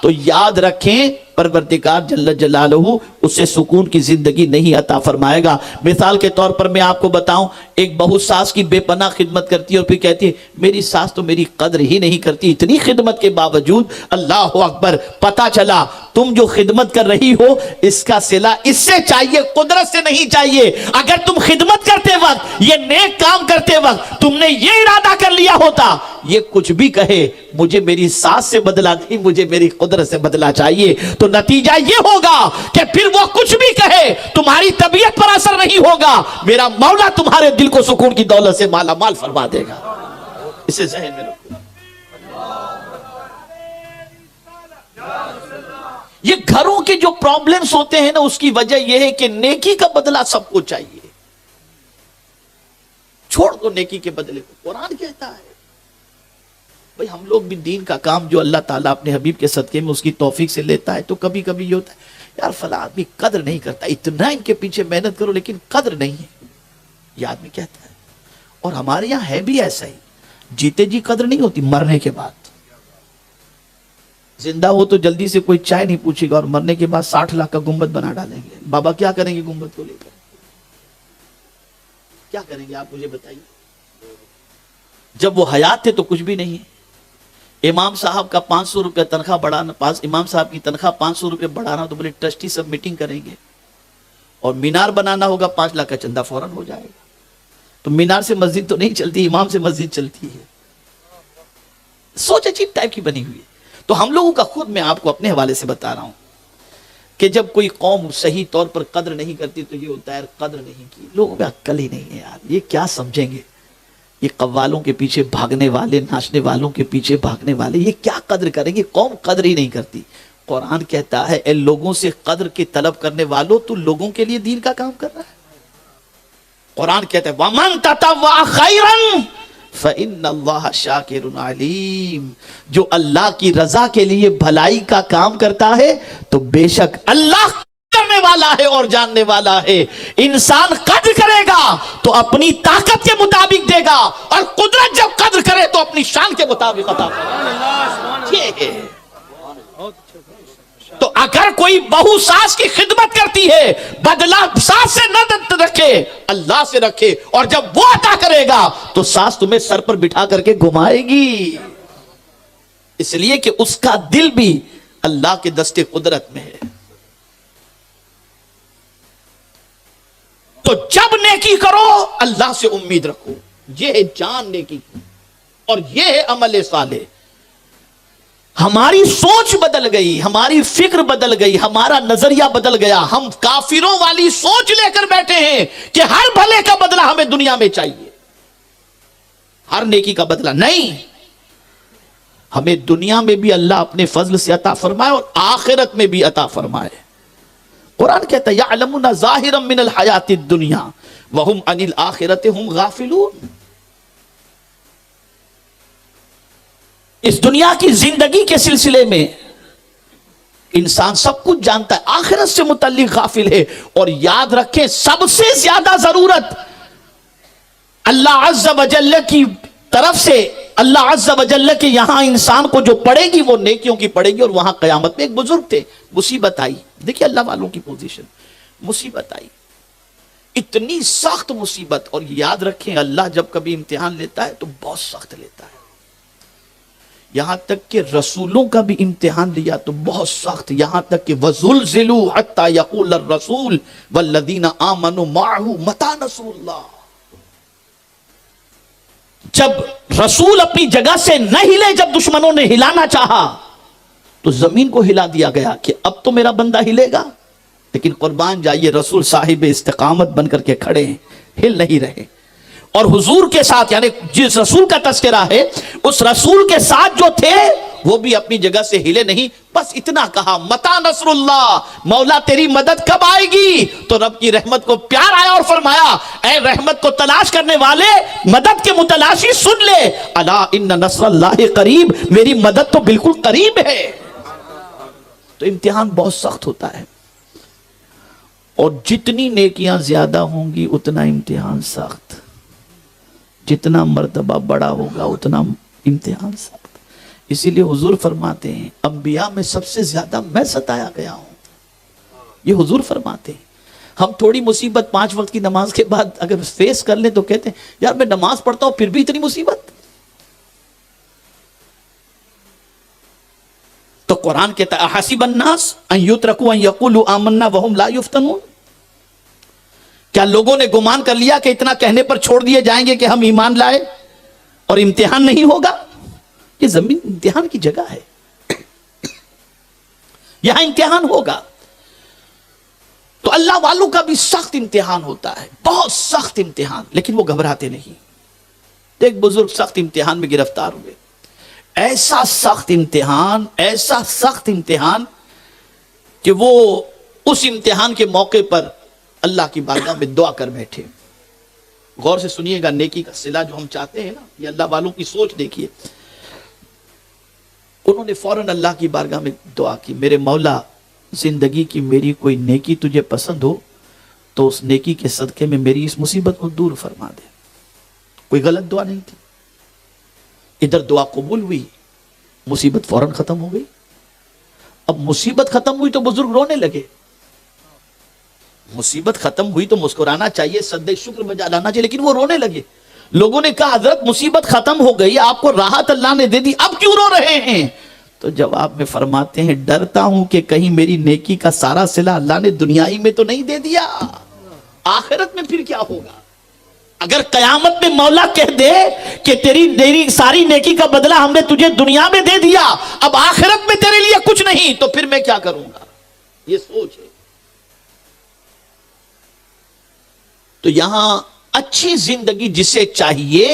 تو یاد رکھیں پروردگار جل جلالہ اسے سکون کی زندگی نہیں عطا فرمائے گا. مثال کے طور پر میں آپ کو بتاؤں، ایک بہو ساس کی بے پناہ خدمت کرتی ہے اور پھر کہتی ہے میری ساس تو میری قدر ہی نہیں کرتی. اتنی خدمت کے باوجود اللہ اکبر، پتا چلا تم جو خدمت کر رہی ہو اس کا صلہ اس سے چاہیے، قدرت سے نہیں چاہیے. اگر تم خدمت کرتے وقت، یہ نیک کام کرتے وقت تم نے یہ ارادہ کر لیا ہوتا یہ کچھ بھی کہے مجھے میری ساس سے بدلہ نہیں، مجھے میری قدرت سے بدلہ چاہیے، تو نتیجہ یہ ہوگا کہ پھر وہ کچھ بھی کہے تمہاری طبیعت پر اثر نہیں ہوگا، میرا مولا تمہارے دل کو سکون کی دولت سے مالا مال فرما دے گا. اسے ذہن میں رکھو. یہ گھروں کے جو پرابلمز ہوتے ہیں نا، اس کی وجہ یہ ہے کہ نیکی کا بدلہ سب کو چاہیے. چھوڑ دو نیکی کے بدلے کو. قرآن کہتا ہے بھئی ہم لوگ بھی دین کا کام جو اللہ تعالیٰ اپنے حبیب کے صدقے میں اس کی توفیق سے لیتا ہے تو کبھی کبھی یہ ہوتا ہے یار فلاں آدمی قدر نہیں کرتا، اتنا ان کے پیچھے محنت کرو لیکن قدر نہیں ہے. یہ آدمی کہتا ہے، اور ہمارے یہاں ہے بھی ایسا ہی. جیتے جی قدر نہیں ہوتی، مرنے کے بعد. زندہ ہو تو جلدی سے کوئی چائے نہیں پوچھے گا، اور مرنے کے بعد 60 لاکھ کا گنبد بنا ڈالیں گے. بابا کیا کریں گے گنبد کو لے کر؟ کیا کریں گے آپ مجھے بتائیے؟ جب وہ حیات تھے تو کچھ بھی نہیں ہے۔ امام صاحب کا 500 روپے تنخواہ بڑھانا، امام صاحب کی تنخواہ 500 روپے بڑھانا تو بولے ٹرسٹی سب میٹنگ کریں گے، اور مینار بنانا ہوگا 5 لاکھ کا چندہ فوراً ہو جائے گا۔ تو مینار سے مسجد تو نہیں چلتی، امام سے مسجد چلتی ہے۔ سوچ عجیب ٹائپ کی بنی ہوئی ہے۔ تو ہم لوگوں کا خود، میں آپ کو اپنے حوالے سے بتا رہا ہوں کہ جب کوئی قوم صحیح طور پر قدر نہیں کرتی تو یہ ہوتا ہے قدر نہیں کی، لوگوں میں عقل ہی نہیں ہے یار، یہ کیا سمجھیں گے؟ یہ قوالوں کے پیچھے بھاگنے والے، ناچنے والوں کے پیچھے بھاگنے والے، یہ کیا قدر کریں گے؟ قوم قدر ہی نہیں کرتی۔ قرآن کہتا ہے اے لوگوں سے قدر کی طلب کرنے والوں، تو لوگوں کے لیے دین کا کام کر رہا ہے۔ قرآن کہتا ہے وَمَن تَطَوَّعَ خَيْرًا فَإِنَّ اللَّهَ شَاكِرٌ عَلِيمٌ، جو اللہ کی رضا کے لیے بھلائی کا کام کرتا ہے تو بے شک اللہ کرنے والا ہے اور جاننے والا ہے۔ انسان قدر کرے گا تو اپنی طاقت کے مطابق دے گا، اور قدرت جب قدر کرے تو اپنی شان کے مطابق عطا کرے گا۔ یہ ہے۔ تو اگر کوئی بہو ساس کی خدمت کرتی ہے، بدلہ ساس سے نہ رکھے، اللہ سے رکھے، اور جب وہ عطا کرے گا تو ساس تمہیں سر پر بٹھا کر کے گھمائے گی، اس لیے کہ اس کا دل بھی اللہ کے دستے قدرت میں ہے۔ تو جب نیکی کرو اللہ سے امید رکھو، یہ ہے جان نیکی کی، اور یہ ہے عمل صالح۔ ہماری سوچ بدل گئی، ہماری فکر بدل گئی، ہمارا نظریہ بدل گیا، ہم کافروں والی سوچ لے کر بیٹھے ہیں کہ ہر بھلے کا بدلہ ہمیں دنیا میں چاہیے، ہر نیکی کا بدلہ نہیں، ہمیں دنیا میں بھی اللہ اپنے فضل سے عطا فرمائے اور آخرت میں بھی عطا فرمائے۔ قرآن کہتا ہے یعلمون ظاہرا من الحیات الدنیا وہم عن الآخرۃ ہم غافلون۔ اس دنیا کی زندگی کے سلسلے میں انسان سب کچھ جانتا ہے، آخرت سے متعلق غافل ہے۔ اور یاد رکھیں سب سے زیادہ ضرورت اللہ عز و جل کی طرف سے، اللہ عز و جل کے یہاں انسان کو جو پڑے گی وہ نیکیوں کی پڑے گی۔ اور وہاں قیامت میں ایک بزرگ تھے، مصیبت آئی، دیکھیں اللہ والوں کی پوزیشن، مصیبت آئی، اتنی سخت مصیبت۔ اور یاد رکھیں اللہ جب کبھی امتحان لیتا ہے تو بہت سخت لیتا ہے، یہاں تک کہ رسولوں کا بھی امتحان لیا تو بہت سخت، یہاں تک کہ وَزُلْزِلُوا حَتَّى يَقُولَ الرَّسُولُ وَالَّذِينَ آمَنُوا مَعَهُ مَتَىٰ نَصْرُ اللَّهِ۔ جب رسول اپنی جگہ سے نہ ہلے، جب دشمنوں نے ہلانا چاہا تو زمین کو ہلا دیا گیا کہ اب تو میرا بندہ ہلے گا، لیکن قربان جائیے رسول صاحب استقامت بن کر کے کھڑے ہیں، ہل نہیں رہے۔ اور حضور کے ساتھ، یعنی جس رسول کا تذکرہ ہے اس رسول کے ساتھ جو تھے وہ بھی اپنی جگہ سے ہلے نہیں، بس اتنا کہا متا نصر اللہ، مولا تیری مدد کب آئے گی؟ تو رب کی رحمت کو پیار آیا اور فرمایا اے رحمت کو تلاش کرنے والے، مدد کے متلاشی سن لے، الا ان نصر اللہ قریب، میری مدد تو بالکل قریب ہے۔ تو امتحان بہت سخت ہوتا ہے، اور جتنی نیکیاں زیادہ ہوں گی اتنا امتحان سخت، جتنا مرتبہ بڑا ہوگا اتنا امتحان سخت۔ اسی لیے حضور فرماتے ہیں انبیاء میں سب سے زیادہ میں ستایا گیا ہوں، یہ حضور فرماتے ہیں۔ ہم تھوڑی مصیبت 5 وقت کی نماز کے بعد اگر فیس کر لیں تو کہتے ہیں یار میں نماز پڑھتا ہوں پھر بھی اتنی مصیبت۔ تو قرآن کہتا ہے احسب الناس ان یترکوا ان یقولوا آمنا وہم لا یفتنون، کیا لوگوں نے گمان کر لیا کہ اتنا کہنے پر چھوڑ دیے جائیں گے کہ ہم ایمان لائے اور امتحان نہیں ہوگا؟ یہ زمین امتحان کی جگہ ہے، یہاں امتحان ہوگا۔ تو اللہ والوں کا بھی سخت امتحان ہوتا ہے، بہت سخت امتحان، لیکن وہ گھبراتے نہیں۔ ایک بزرگ سخت امتحان میں گرفتار ہوئے، ایسا سخت امتحان، ایسا سخت امتحان کہ وہ اس امتحان کے موقع پر اللہ کی بارگاہ میں دعا کر بیٹھے۔ غور سے سنیے گا، نیکی کا صلہ جو ہم چاہتے ہیں نا، یہ اللہ والوں کی سوچ دیکھیے۔ انہوں نے فوراً اللہ کی بارگاہ میں دعا کی، میرے مولا زندگی کی میری کوئی نیکی تجھے پسند ہو تو اس نیکی کے صدقے میں میری اس مصیبت کو دور فرما دے۔ کوئی غلط دعا نہیں تھی، ادھر دعا قبول ہوئی، مصیبت فوراً ختم ہو گئی۔ اب مصیبت ختم ہوئی تو بزرگ رونے لگے، مصیبت ختم ہوئی تو مسکرانا چاہیے، سجدہ شکر بجا لانا چاہیے، لیکن وہ رونے لگے۔ لوگوں نے کہا حضرت مصیبت ختم ہو گئی، آپ کو راحت اللہ نے دے دی، اب کیوں رو رہے ہیں؟ تو جواب میں فرماتے ہیں ڈرتا ہوں کہ کہیں میری نیکی کا سارا صلہ اللہ نے دنیائی میں تو نہیں دے دیا، آخرت میں پھر کیا ہوگا؟ اگر قیامت میں مولا کہہ دے کہ تیری ساری نیکی کا بدلہ ہم نے تجھے دنیا میں دے دیا، اب آخرت میں تیرے لیے کچھ نہیں، تو پھر میں کیا کروں گا؟ یہ سوچ ہے۔ تو یہاں اچھی زندگی جسے چاہیے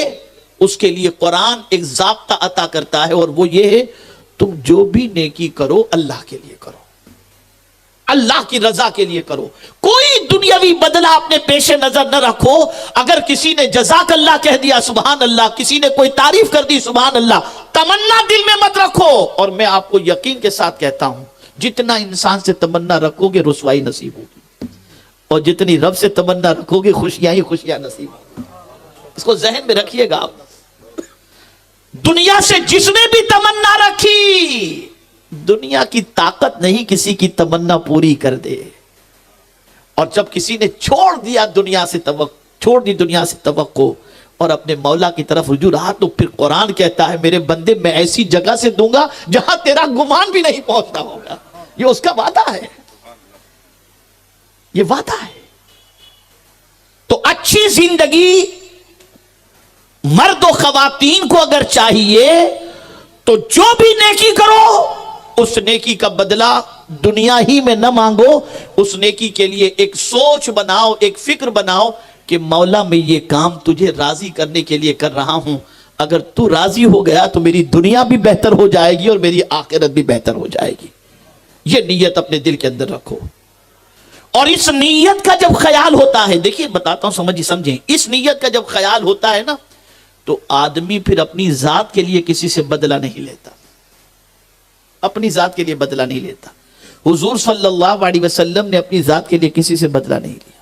اس کے لیے قرآن ایک ضابطہ عطا کرتا ہے، اور وہ یہ ہے تم جو بھی نیکی کرو اللہ کے لیے کرو، اللہ کی رضا کے لیے کرو، کوئی دنیاوی بدلہ اپنے پیش نظر نہ رکھو۔ اگر کسی نے جزاک اللہ کہہ دیا سبحان اللہ، کسی نے کوئی تعریف کر دی سبحان اللہ، تمنا دل میں مت رکھو۔ اور میں آپ کو یقین کے ساتھ کہتا ہوں جتنا انسان سے تمنا رکھو گے رسوائی نصیب ہوگی، اور جتنی رب سے تمنا رکھو گے خوشیاں ہی خوشیاں نصیب ہوگی۔ اس کو ذہن میں رکھیے گا آپ۔ دنیا سے جس نے بھی تمنا رکھی، دنیا کی طاقت نہیں کسی کی تمنا پوری کر دے، اور جب کسی نے چھوڑ دیا دنیا سے چھوڑ دی دنیا سے توقع اور اپنے مولا کی طرف رجوع رہا، تو پھر قرآن کہتا ہے میرے بندے میں ایسی جگہ سے دوں گا جہاں تیرا گمان بھی نہیں پہنچتا ہوگا۔ یہ اس کا وعدہ ہے، یہ وعدہ ہے۔ تو اچھی زندگی مرد و خواتین کو اگر چاہیے تو جو بھی نیکی کرو اس نیکی کا بدلہ دنیا ہی میں نہ مانگو، اس نیکی کے لیے ایک سوچ بناؤ، ایک فکر بناؤ کہ مولا میں یہ کام تجھے راضی کرنے کے لیے کر رہا ہوں، اگر تو راضی ہو گیا تو میری دنیا بھی بہتر ہو جائے گی اور میری آخرت بھی بہتر ہو جائے گی۔ یہ نیت اپنے دل کے اندر رکھو، اور اس نیت کا جب خیال ہوتا ہے، دیکھیے بتاتا ہوں سمجھیں، اس نیت کا جب خیال ہوتا ہے نا تو آدمی پھر اپنی ذات کے لیے کسی سے بدلہ نہیں لیتا، اپنی ذات کے لیے بدلہ نہیں لیتا۔ حضور صلی اللہ علیہ وسلم نے اپنی ذات کے لیے کسی سے بدلہ نہیں لیا،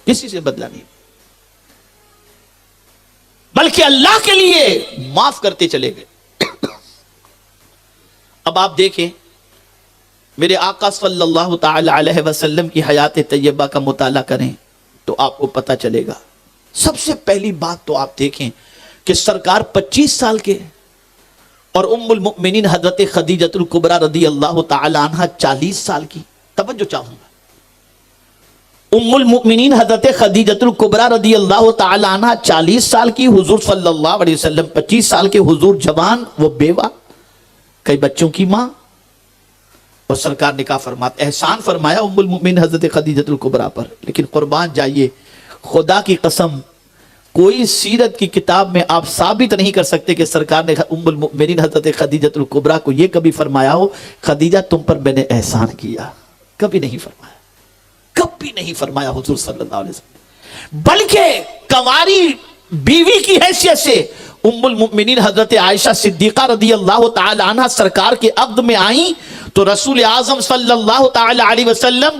کسی سے بدلہ نہیں، بلکہ اللہ کے لیے معاف کرتے چلے گئے۔ اب آپ دیکھیں میرے آقا صلی اللہ تعالی علیہ وسلم کی حیات طیبہ کا مطالعہ کریں تو آپ کو پتہ چلے گا۔ سب سے پہلی بات تو آپ دیکھیں کہ سرکار 25 سال کے، اور ام المؤمنین حضرت خدیجۃ الکبریٰ رضی اللہ تعالی عنہ 40 سال کی۔ توجہ چاہوں گا، ام المؤمنین حضرت خدیجۃ الکبریٰ رضی اللہ تعالی عنہ 40 سال کی، حضور صلی اللہ علیہ وسلم 25 سال کے، حضور جوان، وہ بیوہ، کئی بچوں کی ماں، اور سرکار نکاح فرماتے، احسان فرمایا ام المؤمنین حضرت خدیجۃ الکبریٰ پر۔ لیکن قربان جائیے، خدا کی قسم کوئی سیرت کی کتاب میں آپ ثابت نہیں کر سکتے کہ سرکار نے ام المؤمنین حضرت خدیجۃ الکبریٰ کو یہ کبھی فرمایا ہو خدیجہ تم پر میں نے احسان کیا، کبھی نہیں فرمایا، کبھی نہیں فرمایا حضور صلی اللہ علیہ وسلم۔ بلکہ کنواری بیوی کی حیثیت سے ام المؤمنین حضرت عائشہ صدیقہ رضی اللہ تعالی عنہ سرکار کے عقد میں آئیں تو رسول اعظم صلی اللہ تعالی علیہ وسلم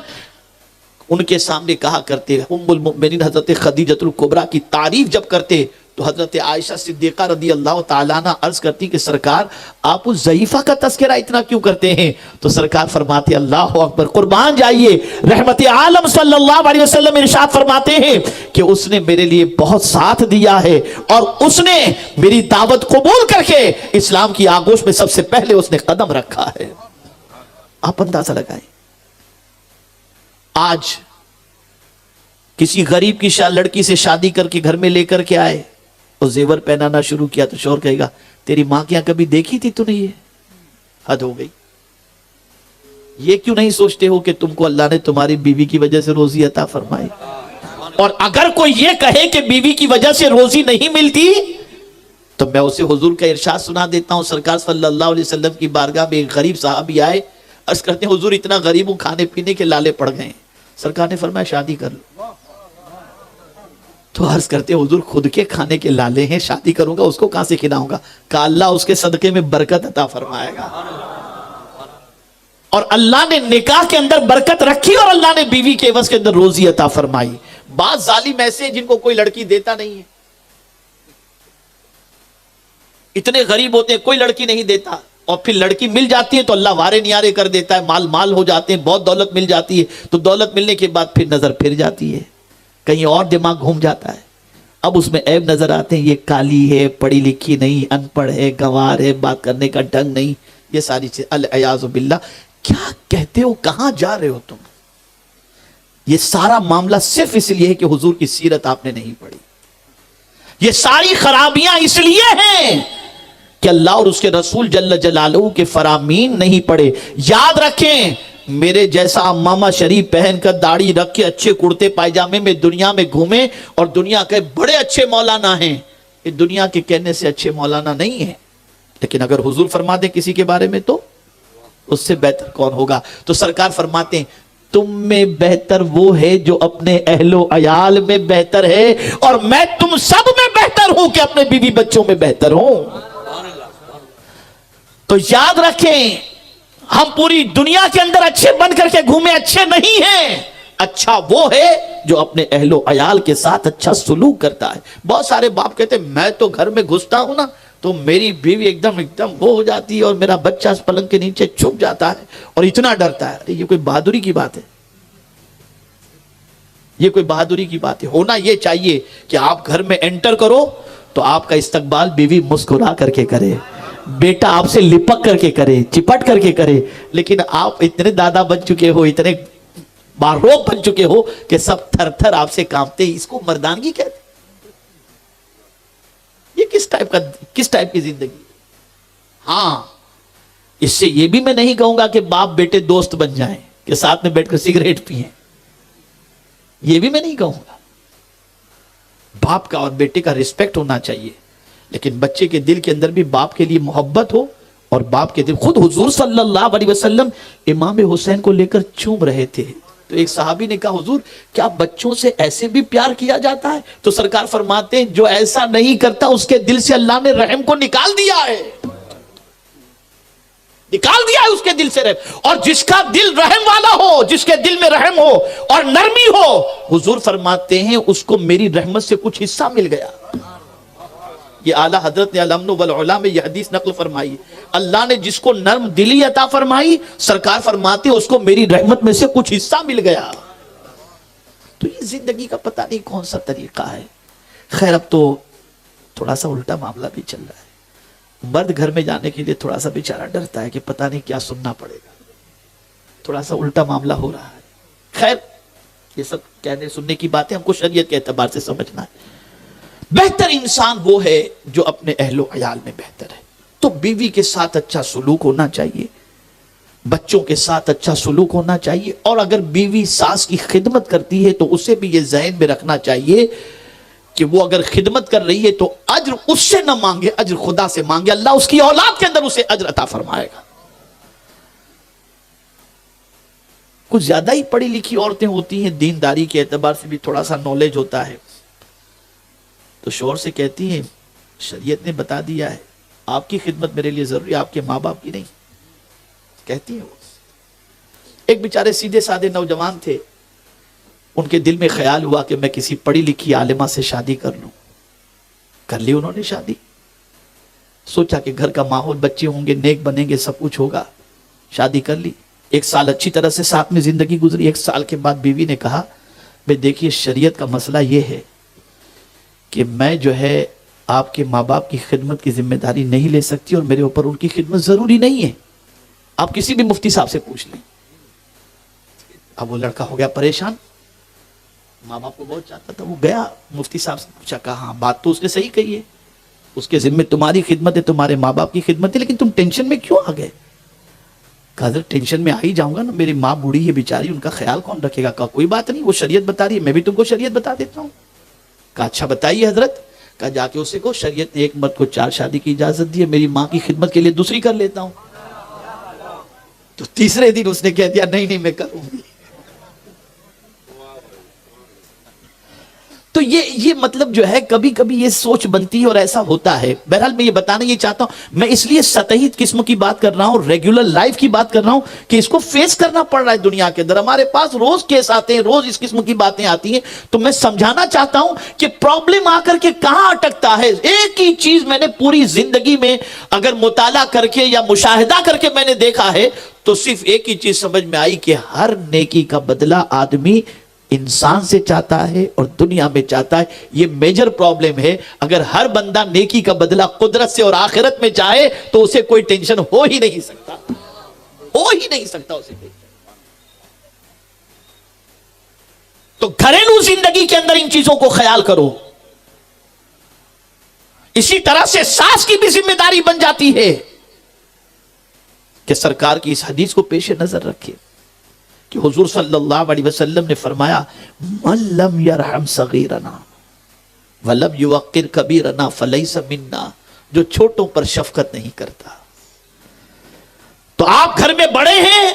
ان کے سامنے کہا کرتے، ام المؤمنین حضرت خدیجۃ الکبریٰ کی تعریف جب کرتے تو حضرت عائشہ صدیقہ رضی اللہ تعالیٰ عنہ عرض کرتی کہ سرکار آپ اس ضعیفہ کا تذکرہ اتنا کیوں کرتے ہیں؟ تو سرکار فرماتے اللہ اکبر، قربان جائیے، رحمت عالم صلی اللہ علیہ وسلم ارشاد فرماتے ہیں کہ اس نے میرے لیے بہت ساتھ دیا ہے، اور اس نے میری دعوت قبول کر کے اسلام کی آغوش میں سب سے پہلے اس نے قدم رکھا ہے۔ آپ اندازہ لگائیں، آج کسی غریب کی لڑکی سے شادی کر کے گھر میں لے کر کے آئے اور زیور پہنانا شروع کیا تو شوہر کہے گا تیری ماں کیا کبھی دیکھی تھی تو نہیں ہے؟ حد ہو گئی۔ یہ کیوں نہیں سوچتے ہو کہ تم کو اللہ نے تمہاری بیوی کی وجہ سے روزی عطا فرمائی؟ اور اگر کوئی یہ کہے کہ بیوی کی وجہ سے روزی نہیں ملتی تو میں اسے حضور کا ارشاد سنا دیتا ہوں۔ سرکار صلی اللہ علیہ وسلم کی بارگاہ میں ایک غریب صحابی آئے، عرض کرتے ہیں حضور اتنا غریب ہوں کھانے پینے کے لالے پڑ گئے ہیں۔ سرکار نے فرمایا شادی کر لو۔ تو عرض کرتے ہیں حضور خود کے کھانے کے لالے ہیں، شادی کروں گا اس کو کہاں سے کھلاؤں گا؟ کہا اللہ اس کے صدقے میں برکت عطا فرمائے گا۔ اور اللہ نے نکاح کے اندر برکت رکھی اور اللہ نے بیوی کے عوض کے اندر روزی عطا فرمائی۔ بعض ظالم ایسے ہیں جن کو کوئی لڑکی دیتا نہیں ہے، اتنے غریب ہوتے ہیں کوئی لڑکی نہیں دیتا، اور پھر لڑکی مل جاتی ہے تو اللہ وارے نیارے کر دیتا ہے، مال مال ہو جاتے ہیں، بہت دولت مل جاتی ہے، تو دولت ملنے کے بعد پھر نظر پھر جاتی ہے، کہیں اور دماغ گھوم جاتا ہے، اب اس میں عیب نظر آتے ہیں، یہ کالی ہے، پڑھی لکھی نہیں، ان پڑھ ہے، گنوار ہے، بات کرنے کا ڈھنگ نہیں، یہ ساری چیز العیاذ باللہ۔ کیا کہتے ہو، کہاں جا رہے ہو تم؟ یہ سارا معاملہ صرف اس لیے ہے کہ حضور کی سیرت آپ نے نہیں پڑھی، یہ ساری خرابیاں اس لیے ہیں کہ اللہ اور اس کے رسول جل جلالہ کے فرامین نہیں پڑے۔ یاد رکھیں، میرے جیسا امامہ شریف پہن کر داڑھی رکھ کے اچھے کرتے پائجامے میں دنیا میں گھومے اور دنیا کے بڑے اچھے مولانا ہیں، یہ دنیا کے کہنے سے اچھے مولانا نہیں ہیں، لیکن اگر حضور فرما دیں کسی کے بارے میں تو اس سے بہتر کون ہوگا؟ تو سرکار فرماتے ہیں تم میں بہتر وہ ہے جو اپنے اہل و عیال میں بہتر ہے، اور میں تم سب میں بہتر ہوں کہ اپنے بیوی بچوں میں بہتر ہوں۔ تو یاد رکھیں، ہم پوری دنیا کے اندر اچھے بن کر کے گھومے اچھے نہیں ہیں، اچھا وہ ہے جو اپنے اہل و عیال کے ساتھ اچھا سلوک کرتا ہے۔ بہت سارے باپ کہتے ہیں میں تو گھر میں گھستا ہوں نا تو میری بیوی ایک دم وہ ہو جاتی ہے اور میرا بچہ اس پلنگ کے نیچے چھپ جاتا ہے اور اتنا ڈرتا ہے۔ یہ کوئی بہادری کی بات ہے؟ یہ کوئی بہادری کی بات ہے؟ ہونا یہ چاہیے کہ آپ گھر میں انٹر کرو تو آپ کا استقبال بیوی مسکرا کر کے کرے، بیٹا آپ سے لپک کر کے کرے، چپٹ کر کے کرے، لیکن آپ اتنے دادا بن چکے ہو، اتنے باروک بن چکے ہو کہ سب تھر تھر آپ سے کانپتے ہیں۔ اس کو مردانگی کہتے ہیں؟ یہ کس ٹائپ کی زندگی؟ ہاں، اس سے یہ بھی میں نہیں کہوں گا کہ باپ بیٹے دوست بن جائیں کہ ساتھ میں بیٹھ کر سگریٹ پئیں، یہ بھی میں نہیں کہوں گا۔ باپ کا اور بیٹے کا رسپیکٹ ہونا چاہیے، لیکن بچے کے دل کے اندر بھی باپ کے لیے محبت ہو، اور باپ کے دل، خود حضور صلی اللہ علیہ وسلم امام حسین کو لے کر چوم رہے تھے تو ایک صحابی نے کہا حضور کیا بچوں سے ایسے بھی پیار کیا جاتا ہے؟ تو سرکار فرماتے ہیں جو ایسا نہیں کرتا اس کے دل سے اللہ نے رحم کو نکال دیا ہے، نکال دیا ہے اس کے دل سے رحم۔ اور جس کا دل رحم والا ہو، جس کے دل میں رحم ہو اور نرمی ہو، حضور فرماتے ہیں اس کو میری رحمت سے کچھ حصہ مل گیا۔ یہ اعلیٰ حضرت نے الامن والعلا میں یہ حدیث نقل فرمائی، اللہ نے جس کو نرم دلی عطا فرمائی، سرکار فرماتے اس کو میری رحمت میں سے کچھ حصہ مل گیا۔ تو یہ زندگی کا پتہ نہیں کون سا طریقہ ہے۔ خیر اب تو تھوڑا سا الٹا معاملہ بھی چل رہا ہے، مرد گھر میں جانے کے لیے تھوڑا سا بیچارہ ڈرتا ہے کہ پتہ نہیں کیا سننا پڑے گا، تھوڑا سا الٹا معاملہ ہو رہا ہے۔ خیر یہ سب کہنے سننے کی باتیں ہم کو شریعت کے اعتبار سے سمجھنا ہے۔ بہتر انسان وہ ہے جو اپنے اہل و عیال میں بہتر ہے، تو بیوی کے ساتھ اچھا سلوک ہونا چاہیے، بچوں کے ساتھ اچھا سلوک ہونا چاہیے، اور اگر بیوی ساس کی خدمت کرتی ہے تو اسے بھی یہ ذہن میں رکھنا چاہیے کہ وہ اگر خدمت کر رہی ہے تو اجر اس سے نہ مانگے، اجر خدا سے مانگے، اللہ اس کی اولاد کے اندر اسے اجر عطا فرمائے گا۔ کچھ زیادہ ہی پڑھی لکھی عورتیں ہوتی ہیں، دینداری کے اعتبار سے بھی تھوڑا سا نالج ہوتا ہے، تو شوہر سے کہتی ہیں شریعت نے بتا دیا ہے آپ کی خدمت میرے لیے ضروری، آپ کے ماں باپ کی نہیں، کہتی ہیں وہ۔ ایک بیچارے سیدھے سادے نوجوان تھے، ان کے دل میں خیال ہوا کہ میں کسی پڑھی لکھی عالمہ سے شادی کر لوں، کر لی انہوں نے شادی، سوچا کہ گھر کا ماحول، بچے ہوں گے، نیک بنیں گے، سب کچھ ہوگا، شادی کر لی۔ ایک سال اچھی طرح سے ساتھ میں زندگی گزری۔ ایک سال کے بعد بیوی نے کہا بھئی دیکھیے شریعت کا مسئلہ یہ ہے کہ میں جو ہے آپ کے ماں باپ کی خدمت کی ذمہ داری نہیں لے سکتی، اور میرے اوپر ان کی خدمت ضروری نہیں ہے، آپ کسی بھی مفتی صاحب سے پوچھ لیں۔ اب وہ لڑکا ہو گیا پریشان، ماں باپ کو بہت چاہتا تھا، وہ گیا مفتی صاحب سے پوچھا، کہا ہاں بات تو اس نے صحیح کہی ہے، اس کے ذمہ تمہاری خدمت ہے، تمہارے ماں باپ کی خدمت ہے، لیکن تم ٹینشن میں کیوں آ گئے؟ کہا حضرت ٹینشن میں آ ہی جاؤں گا نا، میری ماں بوڑھی ہے بیچاری، ان کا خیال کون رکھے گا؟ کہا کوئی بات نہیں، وہ شریعت بتا رہی ہے، میں بھی تم کو شریعت بتا دیتا ہوں۔ کہا اچھا بتائیے حضرت۔ کہا جا کے اسے کو شریعت نے ایک مرد کو 4 شادی کی اجازت دی ہے، میری ماں کی خدمت کے لیے دوسری کر لیتا ہوں۔ تو تیسرے دن اس نے کہہ دیا نہیں میں کروں گی۔ تو یہ مطلب جو ہے کبھی کبھی یہ سوچ بنتی ہے اور ایسا ہوتا ہے. بہرحال میں یہ بتانا یہ چاہتا ہوں, میں اس لیے سطحی قسم کی بات کر رہا ہوں, ریگولر لائف کی بات کر رہا ہوں کہ اس کو فیس کرنا پڑ رہا ہے دنیا کے اندر. ہمارے پاس روز کیس آتے ہیں, روز اس قسم کی باتیں آتی ہیں. تو میں سمجھانا چاہتا ہوں کہ پرابلم آ کر کے کہاں اٹکتا ہے. ایک ہی چیز میں نے پوری زندگی میں اگر مطالعہ کر کے یا مشاہدہ کر کے میں نے دیکھا ہے تو صرف ایک ہی چیز سمجھ میں آئی کہ ہر نیکی کا بدلہ آدمی انسان سے چاہتا ہے اور دنیا میں چاہتا ہے. یہ میجر پرابلم ہے. اگر ہر بندہ نیکی کا بدلہ قدرت سے اور آخرت میں چاہے تو اسے کوئی ٹینشن ہو ہی نہیں سکتا, ہو ہی نہیں سکتا اسے. تو گھریلو زندگی کے اندر ان چیزوں کو خیال کرو. اسی طرح سے ساس کی بھی ذمہ داری بن جاتی ہے کہ سرکار کی اس حدیث کو پیش نظر رکھے کہ حضور صلی اللہ علیہ وسلم نے فرمایا من لم یرحم صغیرنا ولم یوقر کبیرنا فلیس منا. جو چھوٹوں پر شفقت نہیں کرتا. تو آپ گھر میں بڑے ہیں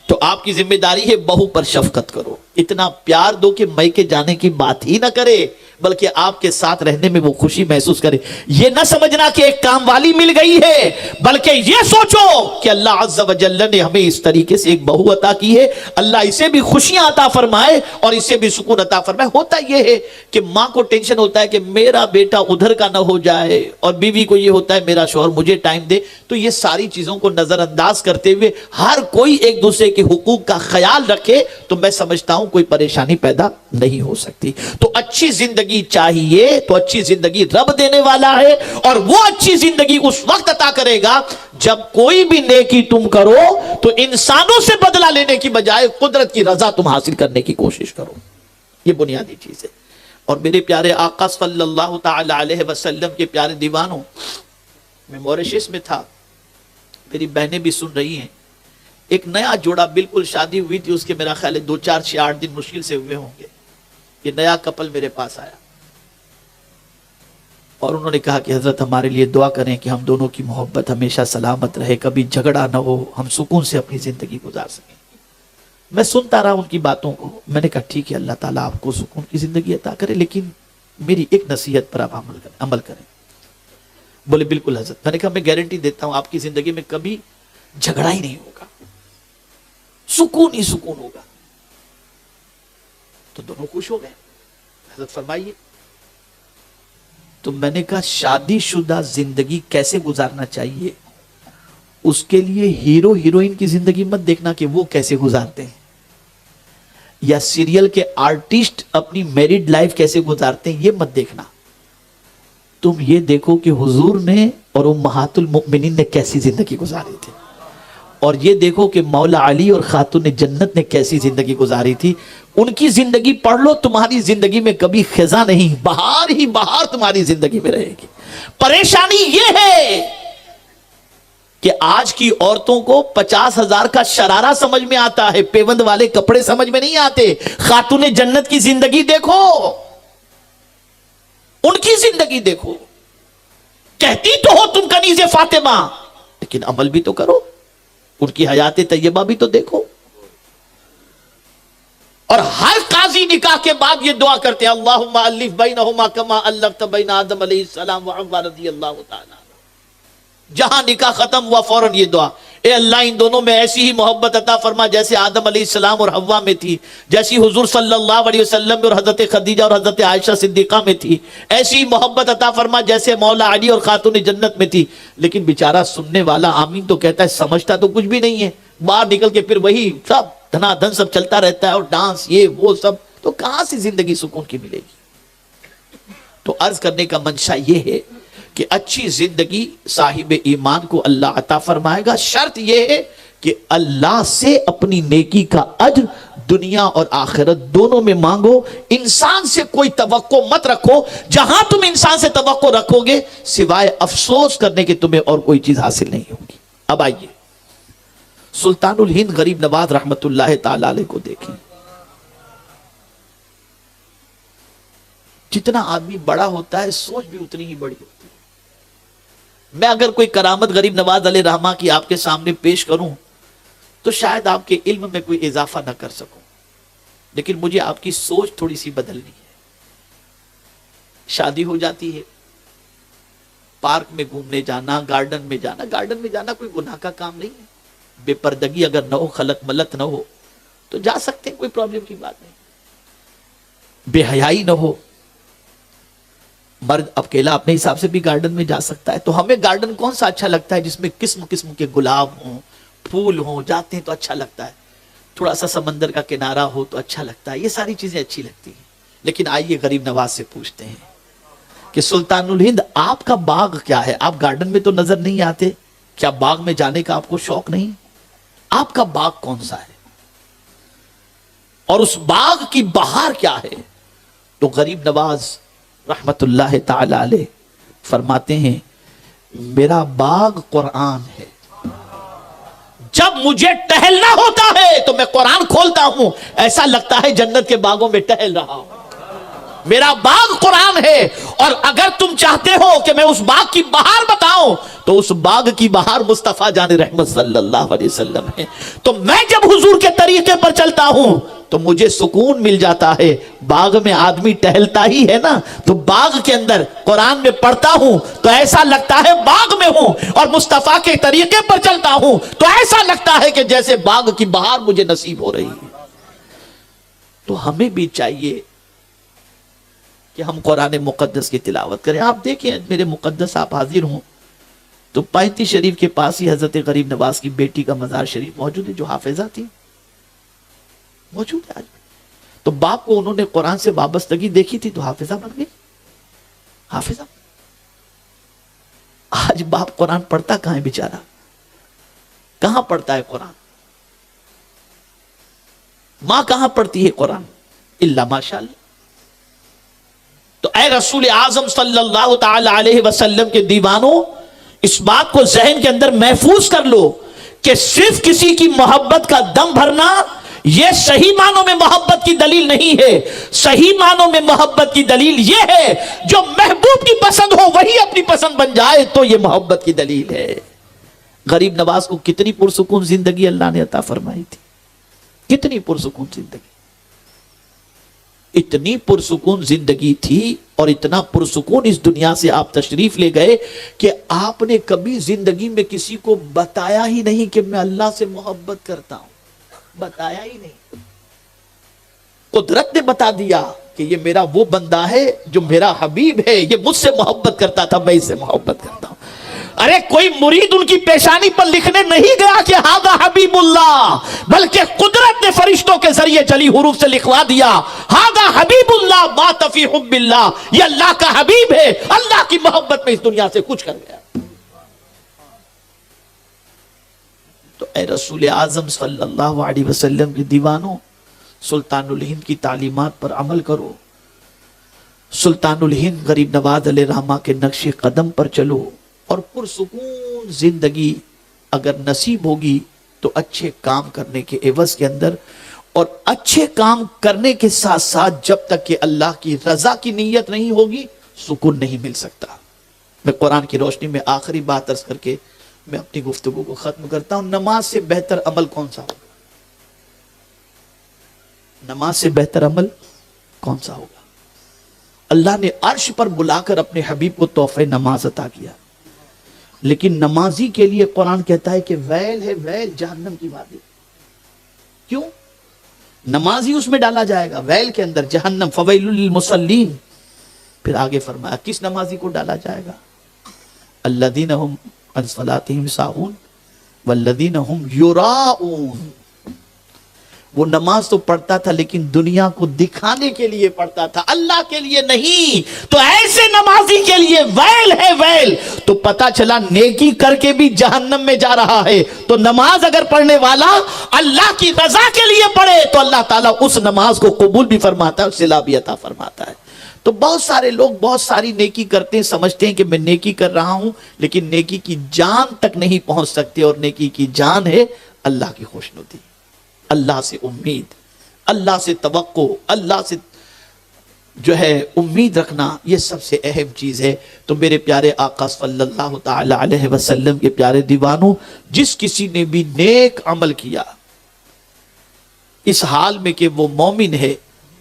تو آپ کی ذمہ داری ہے بہو پر شفقت کرو. اتنا پیار دو کہ میکے جانے کی بات ہی نہ کرے بلکہ آپ کے ساتھ رہنے میں وہ خوشی محسوس کرے. یہ نہ سمجھنا کہ ایک کام والی مل گئی ہے بلکہ یہ سوچو کہ اللہ عز و جل نے ہمیں اس طریقے سے ایک بہو عطا کی ہے, اللہ اسے بھی خوشیاں عطا فرمائے اور اسے بھی سکون عطا فرمائے. ہوتا یہ ہے کہ ماں کو ٹینشن ہوتا ہے کہ میرا بیٹا ادھر کا نہ ہو جائے اور بیوی کو یہ ہوتا ہے میرا شوہر مجھے ٹائم دے. تو یہ ساری چیزوں کو نظر انداز کرتے ہوئے ہر کوئی ایک دوسرے کے حقوق کا خیال رکھے تو میں سمجھتا ہوں کوئی پریشانی پیدا نہیں ہو سکتی. تو اچھی زندگی چاہیے تو اچھی زندگی رب دینے والا ہے اور وہ اچھی زندگی اس وقت عطا کرے گا جب کوئی بھی نیکی تم کرو تو انسانوں سے بدلہ لینے کی بجائے قدرت کی رضا تم حاصل کرنے کی کوشش کرو. یہ بنیادی چیز ہے. اور میرے پیارے آقا صلی اللہ تعالی علیہ وسلم کے پیارے دیوانوں, میں موریشس میں تھا, میری بہنیں بھی سن رہی ہیں. ایک نیا جوڑا بالکل شادی ہوئی تھی, اس کے میرا خیال ہے 2 4 6 8 دن مشکل سے ہوئے ہوں گے. یہ نیا کپل میرے پاس آیا اور انہوں نے کہا کہ حضرت ہمارے لیے دعا کریں کہ ہم دونوں کی محبت ہمیشہ سلامت رہے, کبھی جھگڑا نہ ہو, ہم سکون سے اپنی زندگی گزار سکیں. میں سنتا رہا ان کی باتوں کو. میں نے کہا ٹھیک ہے, اللہ تعالیٰ آپ کو سکون کی زندگی عطا کرے, لیکن میری ایک نصیحت پر آپ عمل کریں. بولے بالکل حضرت. میں نے کہا میں گارنٹی دیتا ہوں آپ کی زندگی میں کبھی جھگڑا ہی نہیں ہوگا, سکون ہی سکون ہوگا. تو دونوں خوش ہو گئے. حضرت فرمائیے. تو میں نے کہا شادی شدہ زندگی کیسے گزارنا چاہیے, اس کے لیے ہیرو ہیروئن کی زندگی مت دیکھنا کہ وہ کیسے گزارتے ہیں, یا سیریل کے آرٹسٹ اپنی میریڈ لائف کیسے گزارتے ہیں یہ مت دیکھنا. تم یہ دیکھو کہ حضور نے اور امہات المؤمنین نے کیسی زندگی گزاری تھی, اور یہ دیکھو کہ مولا علی اور خاتون جنت نے کیسی زندگی گزاری تھی. ان کی زندگی پڑھ لو, تمہاری زندگی میں کبھی خزاں نہیں, بہار ہی بہار تمہاری زندگی میں رہے گی. پریشانی یہ ہے کہ آج کی عورتوں کو 50,000 کا شرارہ سمجھ میں آتا ہے, پیوند والے کپڑے سمجھ میں نہیں آتے. خاتون جنت کی زندگی دیکھو, ان کی زندگی دیکھو. کہتی تو ہو تم کنیز فاطمہ, لیکن عمل بھی تو کرو. ان کی حیات طیبہ بھی تو دیکھو. اور ہر قاضی نکاح کے بعد یہ دعا کرتے ہیں اللہم الف بینہما کما الفت بین آدم علیہ السلام و حوا رضی اللہ تعالی. جہاں نکاح ختم ہوا فوراً یہ دعا, اے اللہ ان دونوں میں ایسی ہی محبت عطا فرما جیسے آدم علیہ السلام اور حوا میں تھی, جیسی حضور صلی اللہ علیہ وسلم اور حضرت خدیجہ اور حضرت عائشہ صدیقہ میں تھی, ایسی ہی محبت عطا فرما جیسے مولا علی اور خاتون جنت میں تھی. لیکن بیچارہ سننے والا آمین تو کہتا ہے, سمجھتا تو کچھ بھی نہیں ہے. باہر نکل کے پھر وہی سب دھنا دھن سب چلتا رہتا ہے, اور ڈانس یہ وہ سب, تو کہاں سے زندگی سکون کی ملے گی. تو عرض کرنے کا منشا یہ ہے کہ اچھی زندگی صاحب ایمان کو اللہ عطا فرمائے گا. شرط یہ ہے کہ اللہ سے اپنی نیکی کا اجر دنیا اور آخرت دونوں میں مانگو. انسان سے کوئی توقع مت رکھو. جہاں تم انسان سے توقع رکھو گے سوائے افسوس کرنے کے تمہیں اور کوئی چیز حاصل نہیں ہوگی. اب آئیے سلطان الہند غریب نواز رحمت اللہ تعالی علیہ کو دیکھیں. جتنا آدمی بڑا ہوتا ہے سوچ بھی اتنی ہی بڑی ہوتی ہے. میں اگر کوئی کرامت غریب نواز علیہ رحمہ کی آپ کے سامنے پیش کروں تو شاید آپ کے علم میں کوئی اضافہ نہ کر سکوں, لیکن مجھے آپ کی سوچ تھوڑی سی بدلنی ہے. شادی ہو جاتی ہے، پارک میں گھومنے جانا، گارڈن میں جانا کوئی گناہ کا کام نہیں ہے، بے پردگی اگر نہ ہو، خلط ملت نہ ہو تو جا سکتے ہیں، کوئی پرابلم کی بات نہیں، بے حیائی نہ ہو، مرد اکیلا اپنے حساب سے بھی گارڈن میں جا سکتا ہے۔ تو ہمیں گارڈن کون سا اچھا لگتا ہے؟ جس میں قسم قسم کے گلاب ہوں، پھول ہوں، جاتے ہیں تو اچھا لگتا ہے، تھوڑا سا سمندر کا کنارہ ہو تو اچھا لگتا ہے، یہ ساری چیزیں اچھی لگتی ہیں۔ لیکن آئیے غریب نواز سے پوچھتے ہیں کہ سلطان الہند آپ کا باغ کیا ہے؟ آپ گارڈن میں تو نظر نہیں آتے، کیا باغ میں جانے کا آپ کو شوق نہیں؟ آپ کا باغ کون سا ہے اور اس باغ کی بہار کیا ہے؟ تو غریب نواز رحمت اللہ تعالی علیہ فرماتے ہیں میرا باغ قرآن ہے، جب مجھے ٹہلنا ہوتا ہے تو میں قرآن کھولتا ہوں، ایسا لگتا ہے جنت کے باغوں میں ٹہل رہا ہوں، میرا باغ قرآن ہے۔ اور اگر تم چاہتے ہو کہ میں اس باغ کی بہار بتاؤں تو اس باغ کی بہار مصطفیٰ جان رحمت صلی اللہ علیہ وسلم ہے۔ تو میں جب حضور کے طریقے پر چلتا ہوں تو مجھے سکون مل جاتا ہے۔ باغ میں آدمی ٹہلتا ہی ہے نا، تو باغ کے اندر قرآن میں پڑھتا ہوں تو ایسا لگتا ہے باغ میں ہوں، اور مصطفیٰ کے طریقے پر چلتا ہوں تو ایسا لگتا ہے کہ جیسے باغ کی بہار مجھے نصیب ہو رہی ہے۔ تو ہمیں بھی چاہیے کہ ہم قرآن مقدس کی تلاوت کریں۔ آپ دیکھیں میرے مقدس آپ حاضر ہوں تو 35 شریف کے پاس ہی حضرت غریب نواز کی بیٹی کا مزار شریف موجود ہے جو حافظہ تھی، موجود ہے آج۔ تو باپ کو انہوں نے قرآن سے وابستگی دیکھی تھی تو حافظہ بن گئی، حافظہ۔ آج باپ قرآن پڑھتا کہاں ہے بیچارہ؟ کہاں پڑھتا ہے قرآن؟ ماں کہاں پڑھتی ہے قرآن؟ الا ماشاءاللہ۔ تو اے رسول اعظم صلی اللہ تعالی علیہ وسلم کے دیوانوں، اس بات کو ذہن کے اندر محفوظ کر لو کہ صرف کسی کی محبت کا دم بھرنا یہ صحیح معنوں میں محبت کی دلیل نہیں ہے۔ صحیح معنوں میں محبت کی دلیل یہ ہے جو محبوب کی پسند ہو وہی اپنی پسند بن جائے تو یہ محبت کی دلیل ہے۔ غریب نواز کو کتنی پرسکون زندگی اللہ نے عطا فرمائی تھی، کتنی پرسکون زندگی، اتنی پرسکون زندگی تھی اور اتنا پرسکون اس دنیا سے آپ تشریف لے گئے کہ آپ نے کبھی زندگی میں کسی کو بتایا ہی نہیں کہ میں اللہ سے محبت کرتا ہوں، بتایا ہی نہیں۔ قدرت نے بتا دیا کہ یہ میرا وہ بندہ ہے جو میرا حبیب ہے، یہ مجھ سے محبت کرتا تھا، میں اس سے محبت کرتا ہوں۔ ارے کوئی مرید ان کی پیشانی پر لکھنے نہیں گیا کہ ہذا حبیب اللہ، بلکہ قدرت نے فرشتوں کے ذریعے جلی حروف سے لکھوا دیا ہذا حبیب اللہ مات فی حب اللہ، یہ اللہ کا حبیب ہے، اللہ کی محبت میں اس دنیا سے کچھ کر گیا۔ تو اے رسول اعظم صلی اللہ علیہ وسلم کے دیوانوں، سلطان الہند کی تعلیمات پر عمل کرو، سلطان الہند غریب نواز علیہ رحمہ کے نقش قدم پر چلو، اور پرسکون زندگی اگر نصیب ہوگی تو اچھے کام کرنے کے عوض کے اندر، اور اچھے کام کرنے کے ساتھ ساتھ جب تک کہ اللہ کی رضا کی نیت نہیں ہوگی سکون نہیں مل سکتا۔ میں قرآن کی روشنی میں آخری بات عرض کر کے میں اپنی گفتگو کو ختم کرتا ہوں۔ نماز سے بہتر عمل کون سا ہوگا؟ نماز سے بہتر عمل کون سا ہوگا؟ اللہ نے عرش پر بلا کر اپنے حبیب کو تحفہ نماز عطا کیا، لیکن نمازی کے لیے قرآن کہتا ہے کہ ویل ہے، ویل جہنم کی وادی۔ کیوں؟ نمازی اس میں ڈالا جائے گا، ویل کے اندر جہنم، فویل للمصلین۔ پھر آگے فرمایا کس نمازی کو ڈالا جائے گا؟ الذین هم عن صلاتهم ساہون والذین هم یراؤون۔ وہ نماز تو پڑھتا تھا لیکن دنیا کو دکھانے کے لیے پڑھتا تھا، اللہ کے لیے نہیں۔ تو ایسے نمازی کے لیے ویل ہے، ویل۔ تو پتا چلا نیکی کر کے بھی جہنم میں جا رہا ہے۔ تو نماز اگر پڑھنے والا اللہ کی رضا کے لیے پڑھے تو اللہ تعالیٰ اس نماز کو قبول بھی فرماتا ہے، صلہ بھی عطا فرماتا ہے۔ تو بہت سارے لوگ بہت ساری نیکی کرتے ہیں، سمجھتے ہیں کہ میں نیکی کر رہا ہوں، لیکن نیکی کی جان تک نہیں پہنچ سکتے، اور نیکی کی جان ہے اللہ کی خوشنودی، اللہ سے امید، اللہ سے توقع، اللہ سے جو ہے امید رکھنا، یہ سب سے اہم چیز ہے۔ تو میرے پیارے آقا صلی اللہ تعالی علیہ وسلم کے پیارے دیوانوں، جس کسی نے بھی نیک عمل کیا اس حال میں کہ وہ مومن ہے،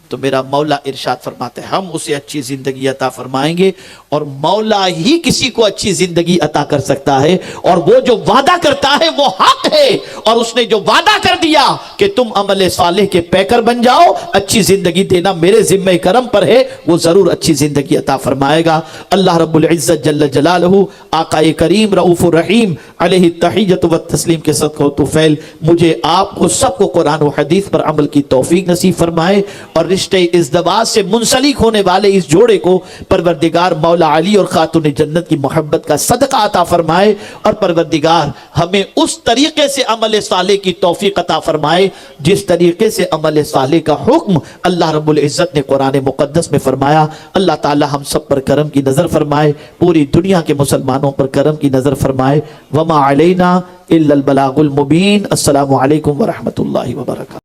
تو میرا مولا ارشاد فرماتے ہیں ہم اسے اچھی زندگی عطا فرمائیں گے، اور مولا ہی کسی کو اچھی زندگی عطا کر سکتا ہے، اور وہ جو وعدہ کرتا ہے وہ حق ہے، اور اس نے جو وعدہ کر دیا کہ تم عمل صالح کے پیکر بن جاؤ، اچھی زندگی دینا میرے ذمہ کرم پر ہے، وہ ضرور اچھی زندگی عطا فرمائے گا۔ اللہ رب العزت جل جلالہ آقا کریم رؤوف الرحیم علیہ التحیۃ والتسلیم کے صدقہ و طفیل مجھے آپ کو سب کو قرآن و حدیث پر عمل کی توفیق نصیب فرمائے، اور رشتے ازدواج سے منسلک ہونے والے اس جوڑے کو پروردگار مولا علی اور خاتون جنت کی محبت کا صدقہ عطا فرمائے، اور پروردگار ہمیں اس طریقے سے عمل صالح کی توفیق عطا فرمائے جس طریقے سے عمل صالح کا حکم اللہ رب العزت نے قرآن مقدس میں فرمایا۔ اللہ تعالی ہم سب پر کرم کی نظر فرمائے، پوری دنیا کے مسلمانوں پر کرم کی نظر فرمائے۔ وما علینا الا البلاغ المبین۔ السلام علیکم ورحمۃ اللہ وبرکاتہ۔